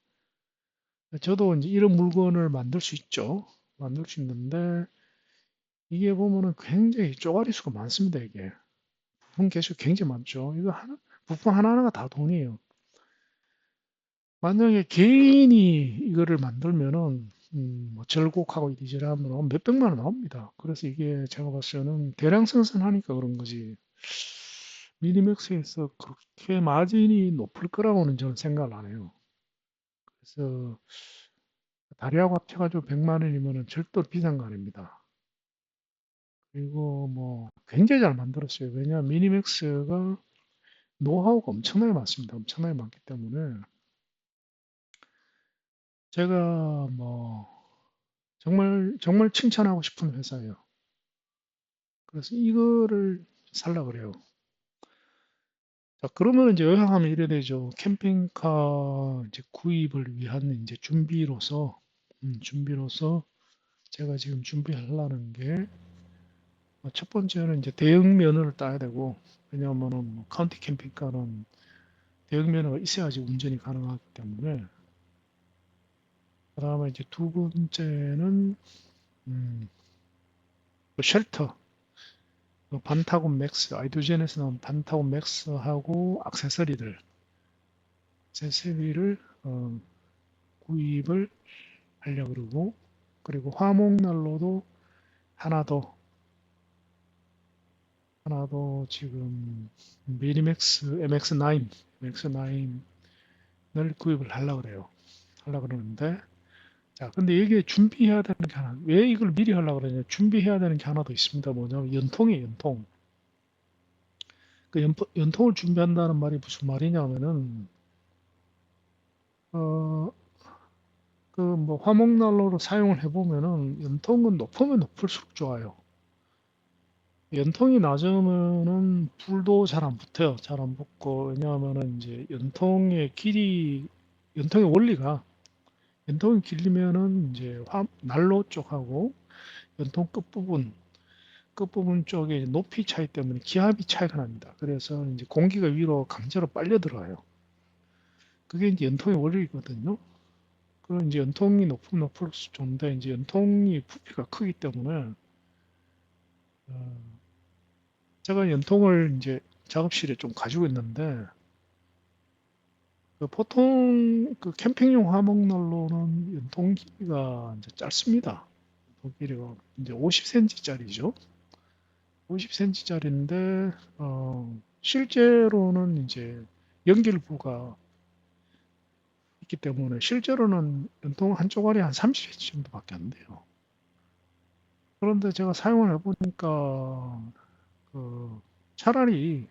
저도 이제 이런 물건을 만들 수 있죠. 만들 수 있는데 이게 보면은 굉장히 쪼가리 수가 많습니다. 이게 부품 개수 굉장히 많죠. 이거 부품 하나하나가 다 돈이에요. 만약에 개인이 이거를 만들면은 뭐 절곡하고 이리저리 하면 몇 백만 원 나옵니다. 그래서 이게 제가 봤을 때는 대량 생산하니까 그런 거지. 미니맥스에서 그렇게 마진이 높을 거라고는 저는 생각을 안 해요. 그래서 다리하고 합쳐가지고 100만 원이면은 절대 비싼 거 아닙니다. 그리고 뭐 굉장히 잘 만들었어요. 왜냐하면 미니맥스가 노하우가 엄청나게 많습니다. 엄청나게 많기 때문에 제가 뭐 정말 정말 칭찬하고 싶은 회사예요. 그래서 이거를 살라 그래요. 자, 그러면 이제 요약하면 이래 되죠. 캠핑카 이제 구입을 위한 이제 준비로서 제가 지금 준비하려는 게 첫 번째는 이제 대형 면허를 따야 되고, 왜냐하면은 뭐 카운티 캠핑카는 대형 면허가 있어야지 운전이 가능하기 때문에. 그다음에 이제 두 번째는 그 쉘터, 그 반타곤 맥스, 아이도젠에서 나온 반타곤 맥스하고 액세서리를 구입을 하려고 그러고, 그리고 화목난로도 하나 더, 지금 미니맥스 MX9을 구입을 하려고 그래요. 하려고 그러는데, 자, 근데 이게 준비해야 되는 게 하나, 왜 이걸 미리 하려고 그러냐? 준비해야 되는 게 하나 더 있습니다. 뭐냐면 연통이에요, 연통. 그 연통을 준비한다는 말이 무슨 말이냐면은, 어, 그 뭐 화목난로로 사용을 해보면은 연통은 높으면 높을수록 좋아요. 연통이 낮으면은 불도 잘 안 붙어요. 잘 안 붙고, 왜냐하면은 이제 연통의 원리가, 연통이 길리면은 이제 난로 쪽하고 연통 끝부분 쪽에 높이 차이 때문에 기압이 차이가 납니다. 그래서 이제 공기가 위로 강제로 빨려 들어가요. 그게 이제 연통의 원리거든요. 그럼 이제 연통이 높으면 높을수록 좋은데, 이제 연통이 부피가 크기 때문에, 어, 제가 연통을 이제 작업실에 좀 가지고 있는데, 그 보통 그 캠핑용 화목난로는 연통 길이가 이제 짧습니다. 연통 길이가 이제 50cm짜리죠. 50cm짜리인데, 실제로는 이제 연결부가 있기 때문에 실제로는 연통 한 쪼가리 한 30cm 정도밖에 안 돼요. 그런데 제가 사용을 해보니까 그 차라리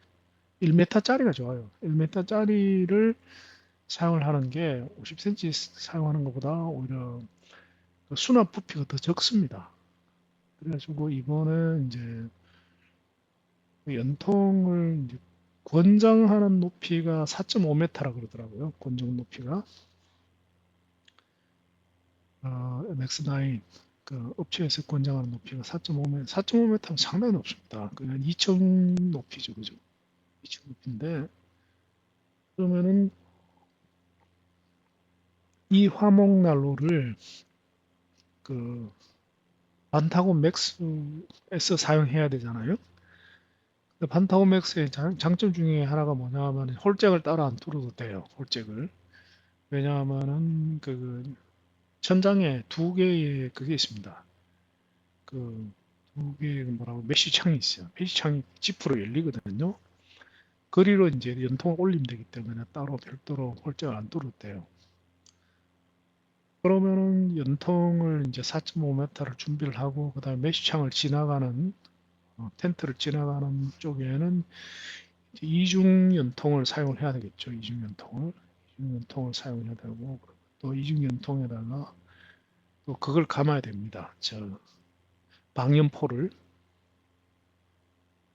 1m짜리가 좋아요. 1m짜리를 사용을 하는 게 50cm 사용하는 것보다 오히려 그 수납 부피가 더 적습니다. 그래가지고 이번에 이제 그 연통을 이제 권장하는 높이가 4.5m라 그러더라고요. 권장 높이가. 맥스9 그 업체에서 권장하는 높이가 4.5m, 4.5m면 상당히 높습니다. 그냥 2층 높이죠, 그죠? 2층 높이인데, 그러면은 이 화목난로를 그 반타곤 맥스에서 사용해야 되잖아요. 근데 반타곤 맥스의 장점 중에 하나가 뭐냐 하면 홀잭을 따로 안 뚫어도 돼요. 홀잭을. 왜냐하면은 그 천장에 두 개의 그게 있습니다. 그 두 개의 뭐라고 메쉬 창이 있어요. 메쉬 창이 지프로 열리거든요. 거리로 이제 연통을 올리면 되기 때문에 따로 별도로 홀잭을 안 뚫어도 돼요. 그러면은 연통을 이제 4.5m를 준비를 하고 그다음에 메쉬 창을 지나가는 텐트를 지나가는 쪽에는 이중 연통을 사용을 해야 되겠죠. 이중 연통을 사용해야 되고 또 이중 연통에다가 또 그걸 감아야 됩니다. 저 방염포를.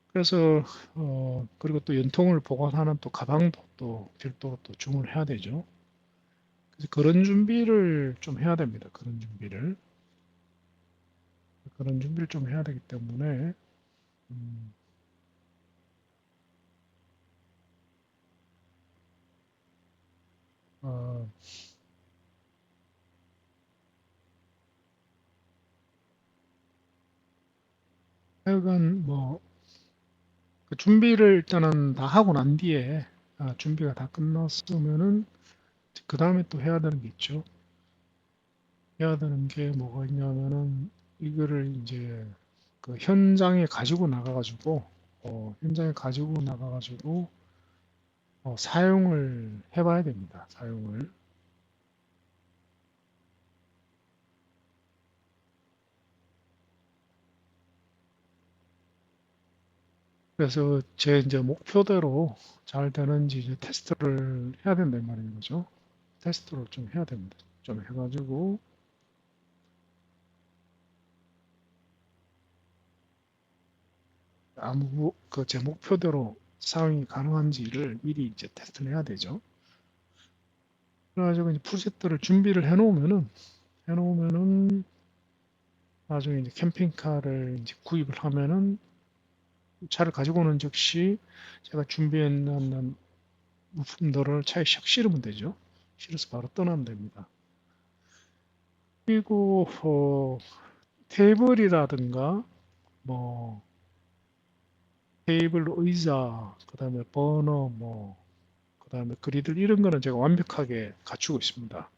그래서 그리고 또 연통을 보관하는 또 가방도 또 별도로 또 주문을 해야 되죠. 그래서 그런 준비를 좀 해야 됩니다. 그런 준비를 좀 해야 되기 때문에 음, 어, 하여간 뭐 그 준비를 일단은 다 하고 난 뒤에 준비가 다 끝났으면은 그 다음에 또 해야 되는 게 있죠. 해야 되는 게 뭐가 있냐면은 이거를 이제 그 현장에 가지고 나가가지고 사용을 해봐야 됩니다. 사용을. 그래서 제 이제 목표대로 잘 되는지 이제 테스트를 해야 된단 말인 거죠. 테스트를 좀 해야 됩니다. 좀 해가지고 제 목표대로 사용이 가능한지를 미리 이제 테스트를 해야 되죠. 그래가지고 이제 풀세트를 준비를 해놓으면은 나중에 이제 캠핑카를 이제 구입을 하면은 차를 가지고 오는 즉시 제가 준비해 놓은 부품들을 차에 샥 실으면 되죠. 실어서 바로 떠나면 됩니다. 그리고 테이블이라든가 뭐 테이블 의자, 그다음에 버너, 그다음에 그리들 이런 거는 제가 완벽하게 갖추고 있습니다.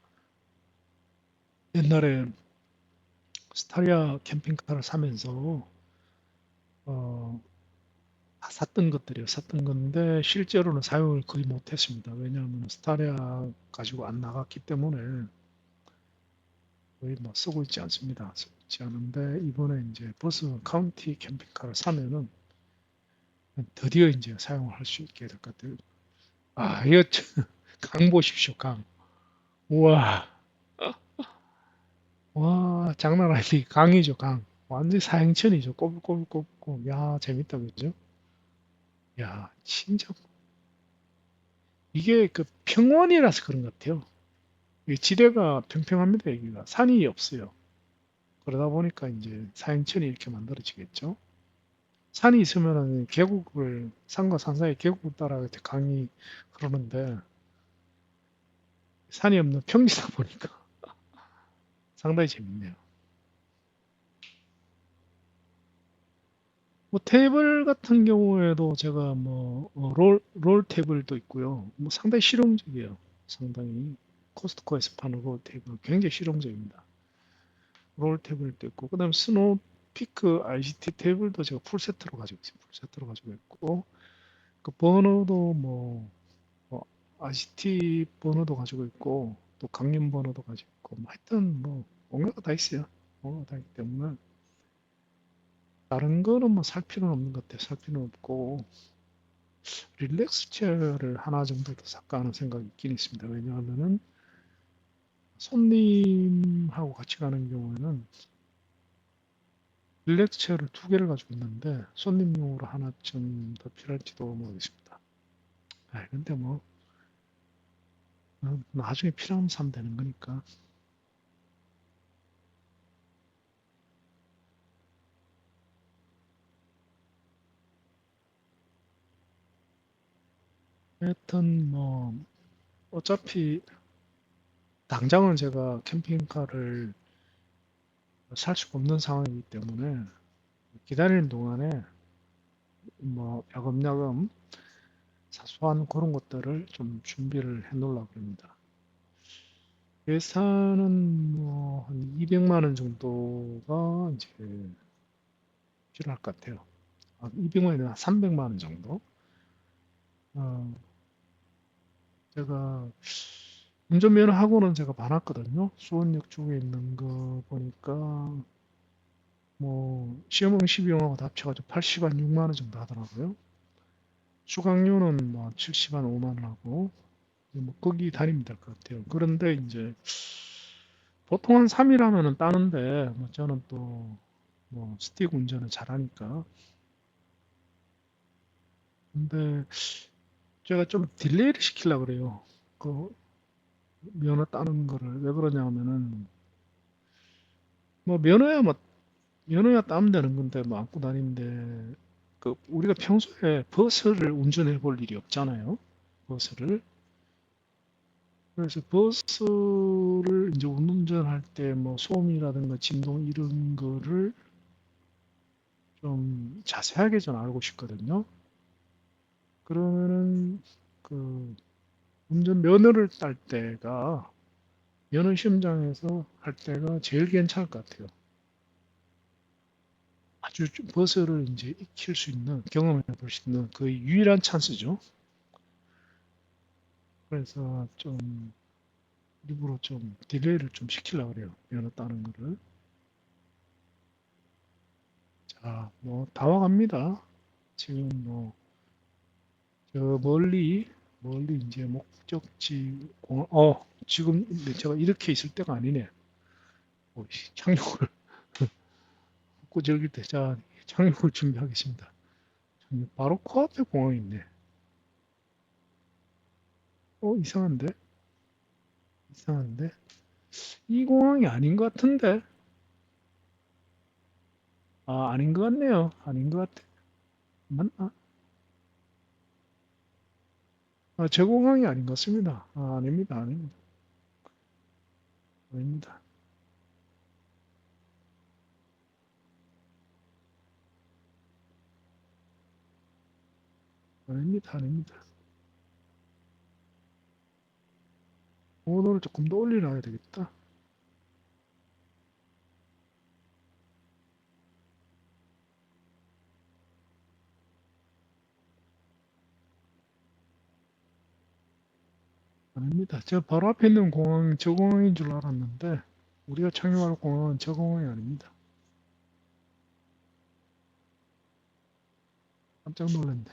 옛날에 스타리아 캠핑카를 사면서 어, 다 샀던 것들이요. 샀던 건데 실제로는 사용을 거의 못했습니다. 왜냐하면 스타리아 가지고 안 나갔기 때문에 거의 뭐 쓰고 있지 않습니다. 쓰고 있지 않은데 이번에 이제 버스 카운티 캠핑카를 사면은 드디어 이제 사용을 할 수 있게 될 것 같아요. 아, 이거 강 보십시오, 강. 우와, 와, 장난 아니, 강이죠, 강. 완전 사행천이죠. 꼬불꼬불꼬불. 야, 재밌다, 그죠? 야, 진짜 이게 그 평원이라서 그런 것 같아요. 이 지대가 평평합니다, 여기가. 산이 없어요. 그러다 보니까 이제 사행천이 이렇게 만들어지겠죠. 산이 있으면은 산과 산 사이 계곡을 따라 이렇게 강이 흐르는데 산이 없는 평지다 보니까 상당히 재밌네요. 뭐 테이블 같은 경우에도 제가 롤 테이블도 있고요. 뭐 상당히 실용적이에요. 상당히 코스트코에서 파는 롤 테이블 굉장히 실용적입니다. 롤 테이블도 있고 그다음에 스노우 피크 ICT 테이블도 제가 풀 세트로 가지고 있어요. 풀 세트로 가지고 있고 그 버너도 ICT 버너도 가지고 있고 또 강림 버너도 가지고 있고 뭐 하여튼 뭐 온갖 거 다 있어요. 온갖 거 다 있기 때문에 다른 거는 뭐 살 필요는 없는 것 같아요. 살 필요는 없고 릴렉스 체어를 하나 정도 더 살까 하는 생각이 있긴 있습니다. 왜냐하면은 손님하고 같이 가는 경우에는 릴렉스 체어를 두 개를 가지고 있는데 손님용으로 하나쯤 더 필요할지도 모르겠습니다. 아, 근데 나중에 필요하면 사면 되는 거니까. 하여튼 어차피 당장은 제가 캠핑카를 살 수가 없는 상황이기 때문에 기다리는 동안에 야금야금 사소한 그런 것들을 좀 준비를 해 놓으려고 합니다. 예산은 한 200만 원 정도가 이제 필요할 것 같아요. 200만 원이 아니라 300만 원 정도. 어, 제가 운전면허 학원은 제가 받았거든요. 수원역 쪽에 있는 거 보니까 시험응 비용하고 다 합쳐가지고 80한 6만 원 정도 하더라고요. 수강료는 70한 5만 원 하고 거기 다니면 될 것 같아요. 그런데 이제 보통 한 3일 하면은 따는데 저는 또 스틱 운전을 잘하니까 근데 제가 좀 딜레이를 시키려고 그래요. 그 면허 따는 거를 왜 그러냐면은 뭐 면허야 뭐 면허야 따면 되는 건데 안고 다니는데 그 우리가 평소에 버스를 운전해 볼 일이 없잖아요. 버스를. 그래서 버스를 이제 운전할 때 소음이라든가 진동 이런 거를 좀 자세하게 좀 알고 싶거든요. 그러면은 그 운전 면허를 딸 때가 면허 시험장에서 할 때가 제일 괜찮을 것 같아요. 아주 버스를 이제 익힐 수 있는 경험해 볼 수 있는 거의 유일한 찬스죠. 그래서 좀 일부러 좀 딜레이를 좀 시키려고 그래요. 면허 따는 거를. 자, 다 와갑니다. 지금 저 멀리 이제 목적지 지금 제가 이렇게 있을 때가 아니네. 착륙을 헛고 즐길 때, 자, 착륙을 준비하겠습니다. 바로 코앞에 공항이 있네. 이상한데? 이상한데? 이 공항이 아닌 것 같은데? 아닌 것 같네요. 아닌 것 같아. 맞나? 제 공항이 아닌 것 같습니다. 아닙니다. 아닙니다. 아닙니다. 아닙니다. 아닙니다. 번호를 조금 더 올리려 야 되겠다. 아닙니다. 저 바로 앞에 있는 공항, 저 공항인 줄 알았는데, 우리가 착륙할 공항은 저 공항이 아닙니다. 깜짝 놀랐네.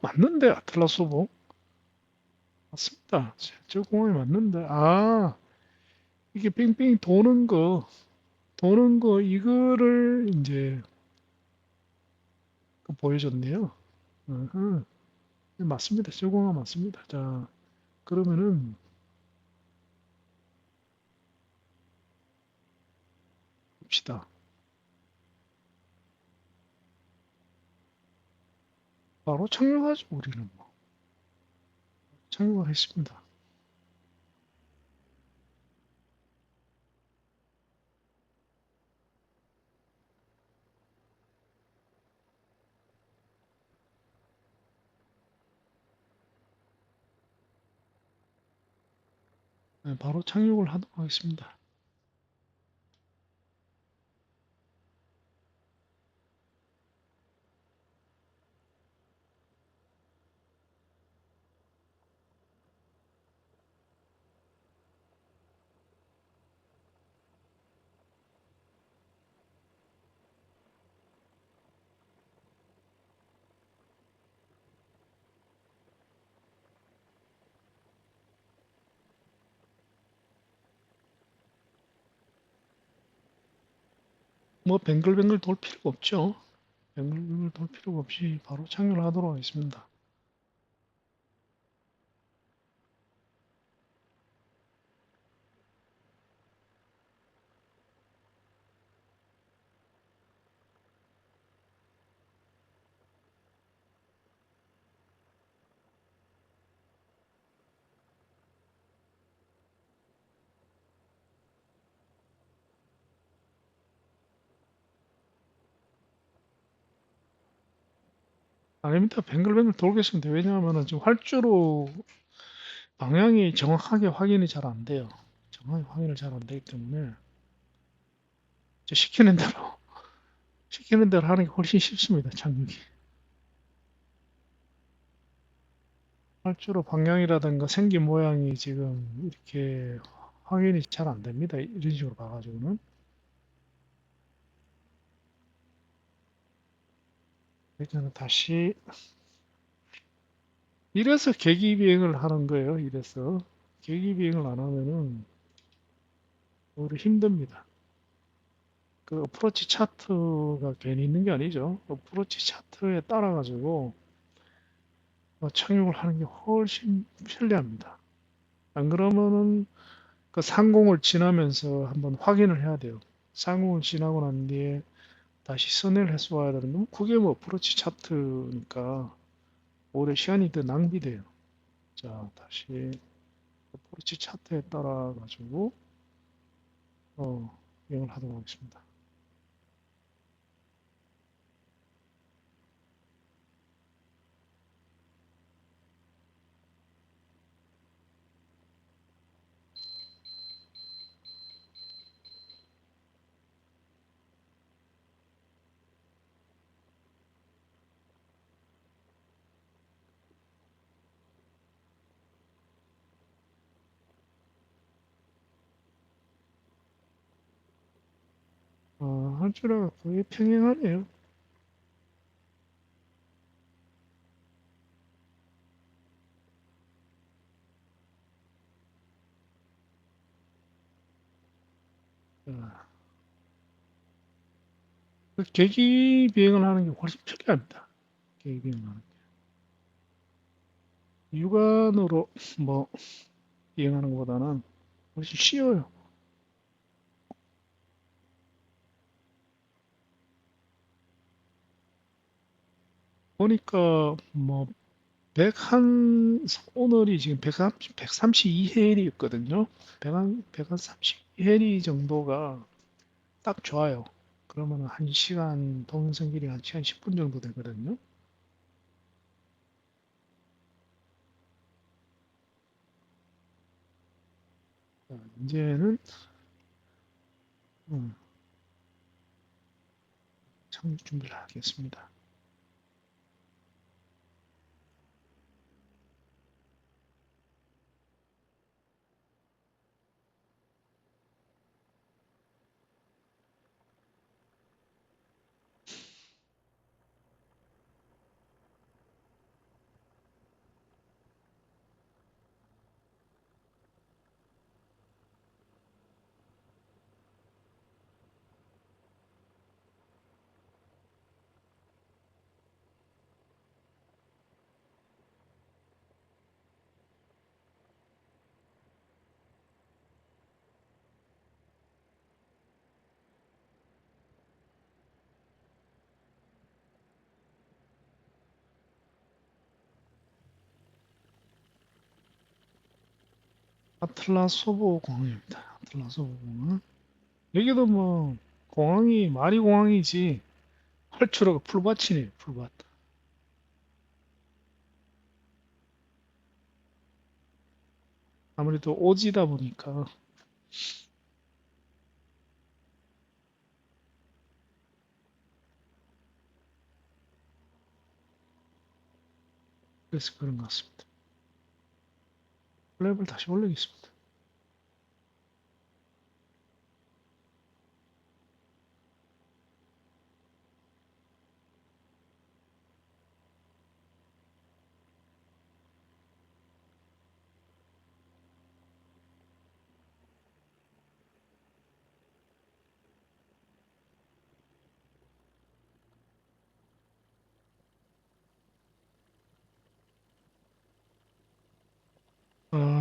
맞는데, 아틀라스 보 맞습니다. 저 공항이 맞는데, 이게 뺑뺑이 도는 거, 이거를 이제 보여줬네요. 어허, 맞습니다. 저 공항 맞습니다. 자, 그러면은, 봅시다. 바로 착륙하죠, 우리는 뭐. 착륙을 했습니다. 네, 바로 착륙을 하도록 하겠습니다. 뭐 뱅글뱅글 돌 필요가 없죠. 뱅글뱅글 돌 필요가 없이 바로 착륙을 하도록 하겠습니다. 아닙니다. 뱅글뱅글 돌겠습니다. 왜냐하면 지금 활주로 방향이 정확하게 확인이 잘 안 돼요. 정확하게 확인을 잘 안 되기 때문에 이제 시키는 대로 하는 게 훨씬 쉽습니다. 착륙이. 활주로 방향이라든가 생긴 모양이 지금 이렇게 확인이 잘 안 됩니다. 이런 식으로 봐가지고는. 그래서 다시 이래서 계기 비행을 하는 거예요. 이래서 계기 비행을 안 하면은 오히려 힘듭니다. 그 어프로치 차트가 괜히 있는 게 아니죠. 어프로치 차트에 따라 가지고 착륙을 하는 게 훨씬 편리합니다. 안 그러면은 그 상공을 지나면서 한번 확인을 해야 돼요. 상공을 지나고 난 뒤에 다시 선회를 해서 와야 되는데 그게 뭐 어프로치 차트니까 오래 시간이 더 낭비돼요. 자, 다시 어프로치 차트에 따라 가지고 비행을 하도록 하겠습니다. 할줄알가 거의 평행하네요. 어, 그 계기 비행을 하는 게 훨씬 편리합니다. 계기 비행을 하는 게. 육안으로 뭐 비행하는 것보다는 훨씬 쉬워요. 보니까 뭐 100한 오늘이 지금 132해리였거든요. 132해리 정도가 딱 좋아요. 그러면 1시간 동성 길이 1시간 10분 정도 되거든요. 자, 이제는 음, 착륙 준비를 하겠습니다. 아틀라소보 공항입니다. 아틀라소보 공항. 여기도 뭐 공항이 말이 공항이지 활주로가 풀밭이네요. 풀밭. 아무래도 오지다 보니까 그래서 그런 것 같습니다. 플랩을 다시 올리겠습니다.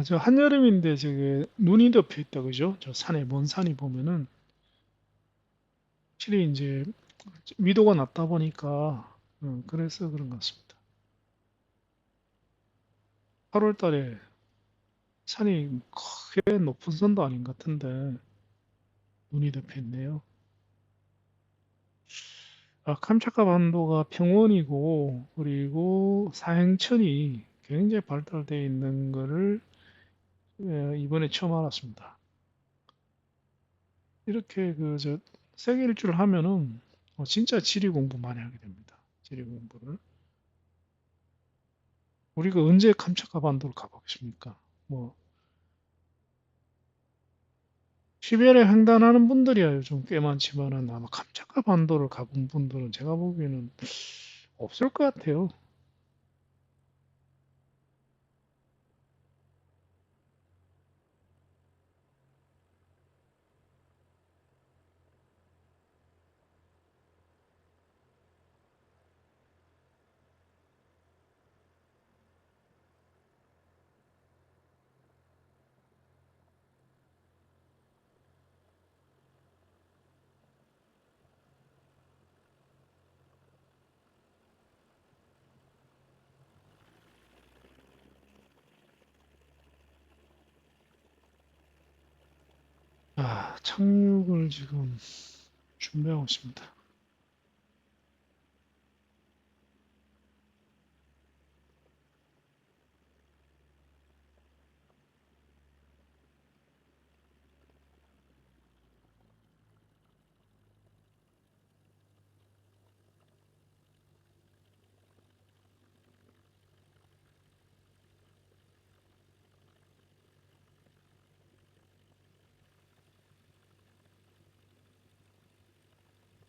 저 한여름인데 저게 눈이 덮여 있다 그죠? 저 산에 먼 산이 보면은 확실히 이제 위도가 낮다 보니까 그래서 그런 것 같습니다. 8월 달에 산이 크게 높은 산도 아닌 것 같은데 눈이 덮여 있네요. 캄차카 반도가 평원이고 그리고 사행천이 굉장히 발달되어 있는 거를 이번에 처음 알았습니다. 이렇게 저 세계 일주를 하면은 진짜 지리 공부 많이 하게 됩니다. 지리 공부를. 우리가 언제 캄차카 반도를 가보겠습니까? 뭐 시베리아 횡단하는 분들이야 요즘 꽤 많지만은 아마 캄차카 반도를 가본 분들은 제가 보기에는 없을 것 같아요. 착륙을 지금 준비하고 있습니다.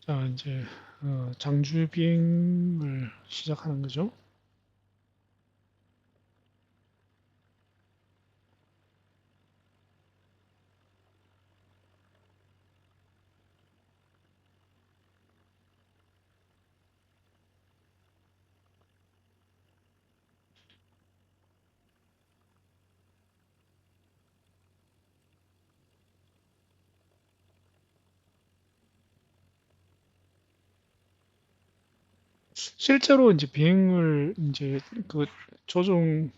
자, 이제 장주 비행을 시작하는 거죠. 실제로 이제 비행을 이제 그 조종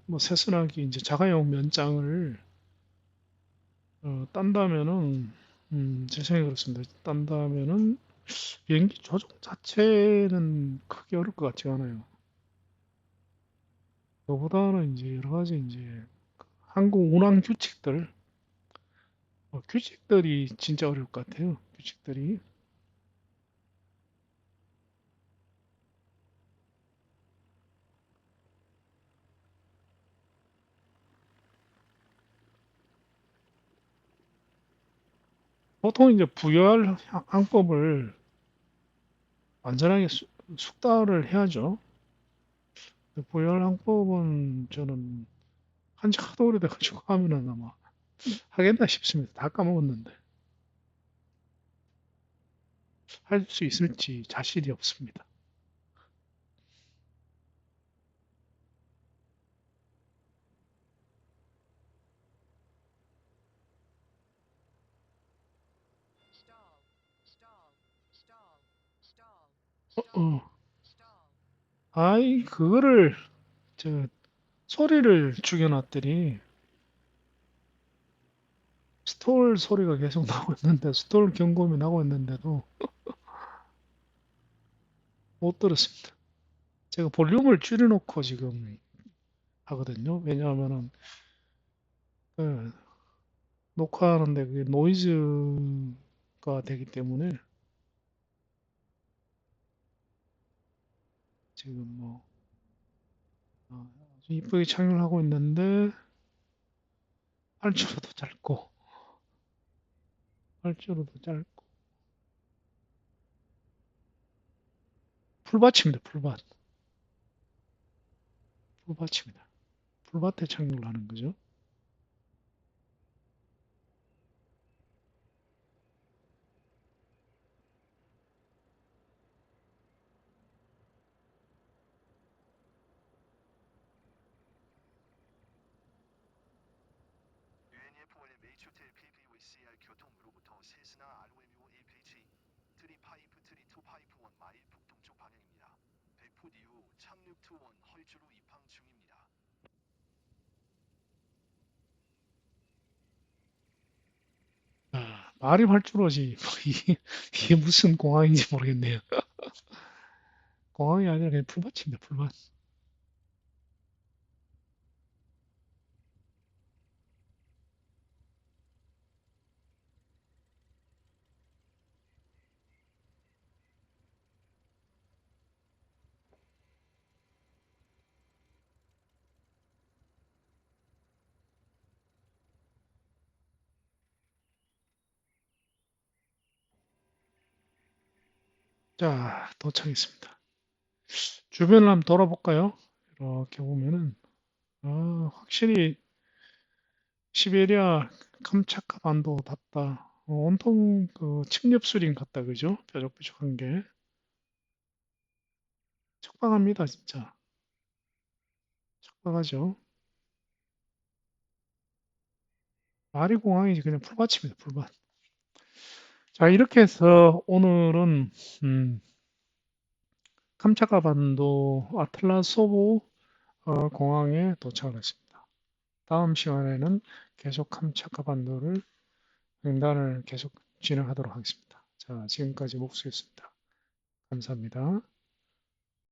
뭐 세스나기 이제 자가용 면장을 딴다면은 제 생각에 그렇습니다. 딴다면은 비행기 조종 자체는 크게 어려울 것 같지 않아요. 그보다는 이제 여러 가지 이제 항공 운항 규칙들, 규칙들이 진짜 어려울 것 같아요. 규칙들이. 보통 이제 VOR 항법을 완전하게 숙달을 해야죠. VOR 항법은 저는 한지 하도 오래돼가지고 하면은 아마 하겠나 싶습니다. 다 까먹었는데. 할 수 있을지 자신이 없습니다. 어, 아이, 그거를, 저, 소리를 죽여놨더니, 스톨 소리가 계속 나고 있는데, 스톨 경고음이 나고 있는데도 못 들었습니다. 제가 볼륨을 줄여놓고 지금 하거든요. 왜냐하면은, 그, 녹화하는데 그게 노이즈가 되기 때문에, 지금 뭐, 아주 이쁘게 착용을 하고 있는데, 활주로도 짧고, 활주로도 짧고, 풀밭입니다, 풀밭. 풀밭입니다. 풀밭에 착용을 하는 거죠. 말이 활주로지, 뭐 이게 무슨 공항인지 모르겠네요. 공항이 아니라 그냥 풀밭입니다, 풀밭. 자, 도착했습니다. 주변을 한번 돌아볼까요? 이렇게 보면은, 확실히 시베리아 캄차카 반도 같다. 온통 그 층렵수린 같다, 그죠? 뾰족뾰족한 게. 척박합니다, 진짜. 척박하죠. 말이 공항이지, 그냥 풀밭입니다, 풀밭. 자, 이렇게 해서 오늘은, 음, 캄차카 반도 아틀라소보 공항에 도착을 했습니다. 다음 시간에는 계속 캄차카 반도를 횡단을 계속 진행하도록 하겠습니다. 자, 지금까지 목수였습니다. 감사합니다.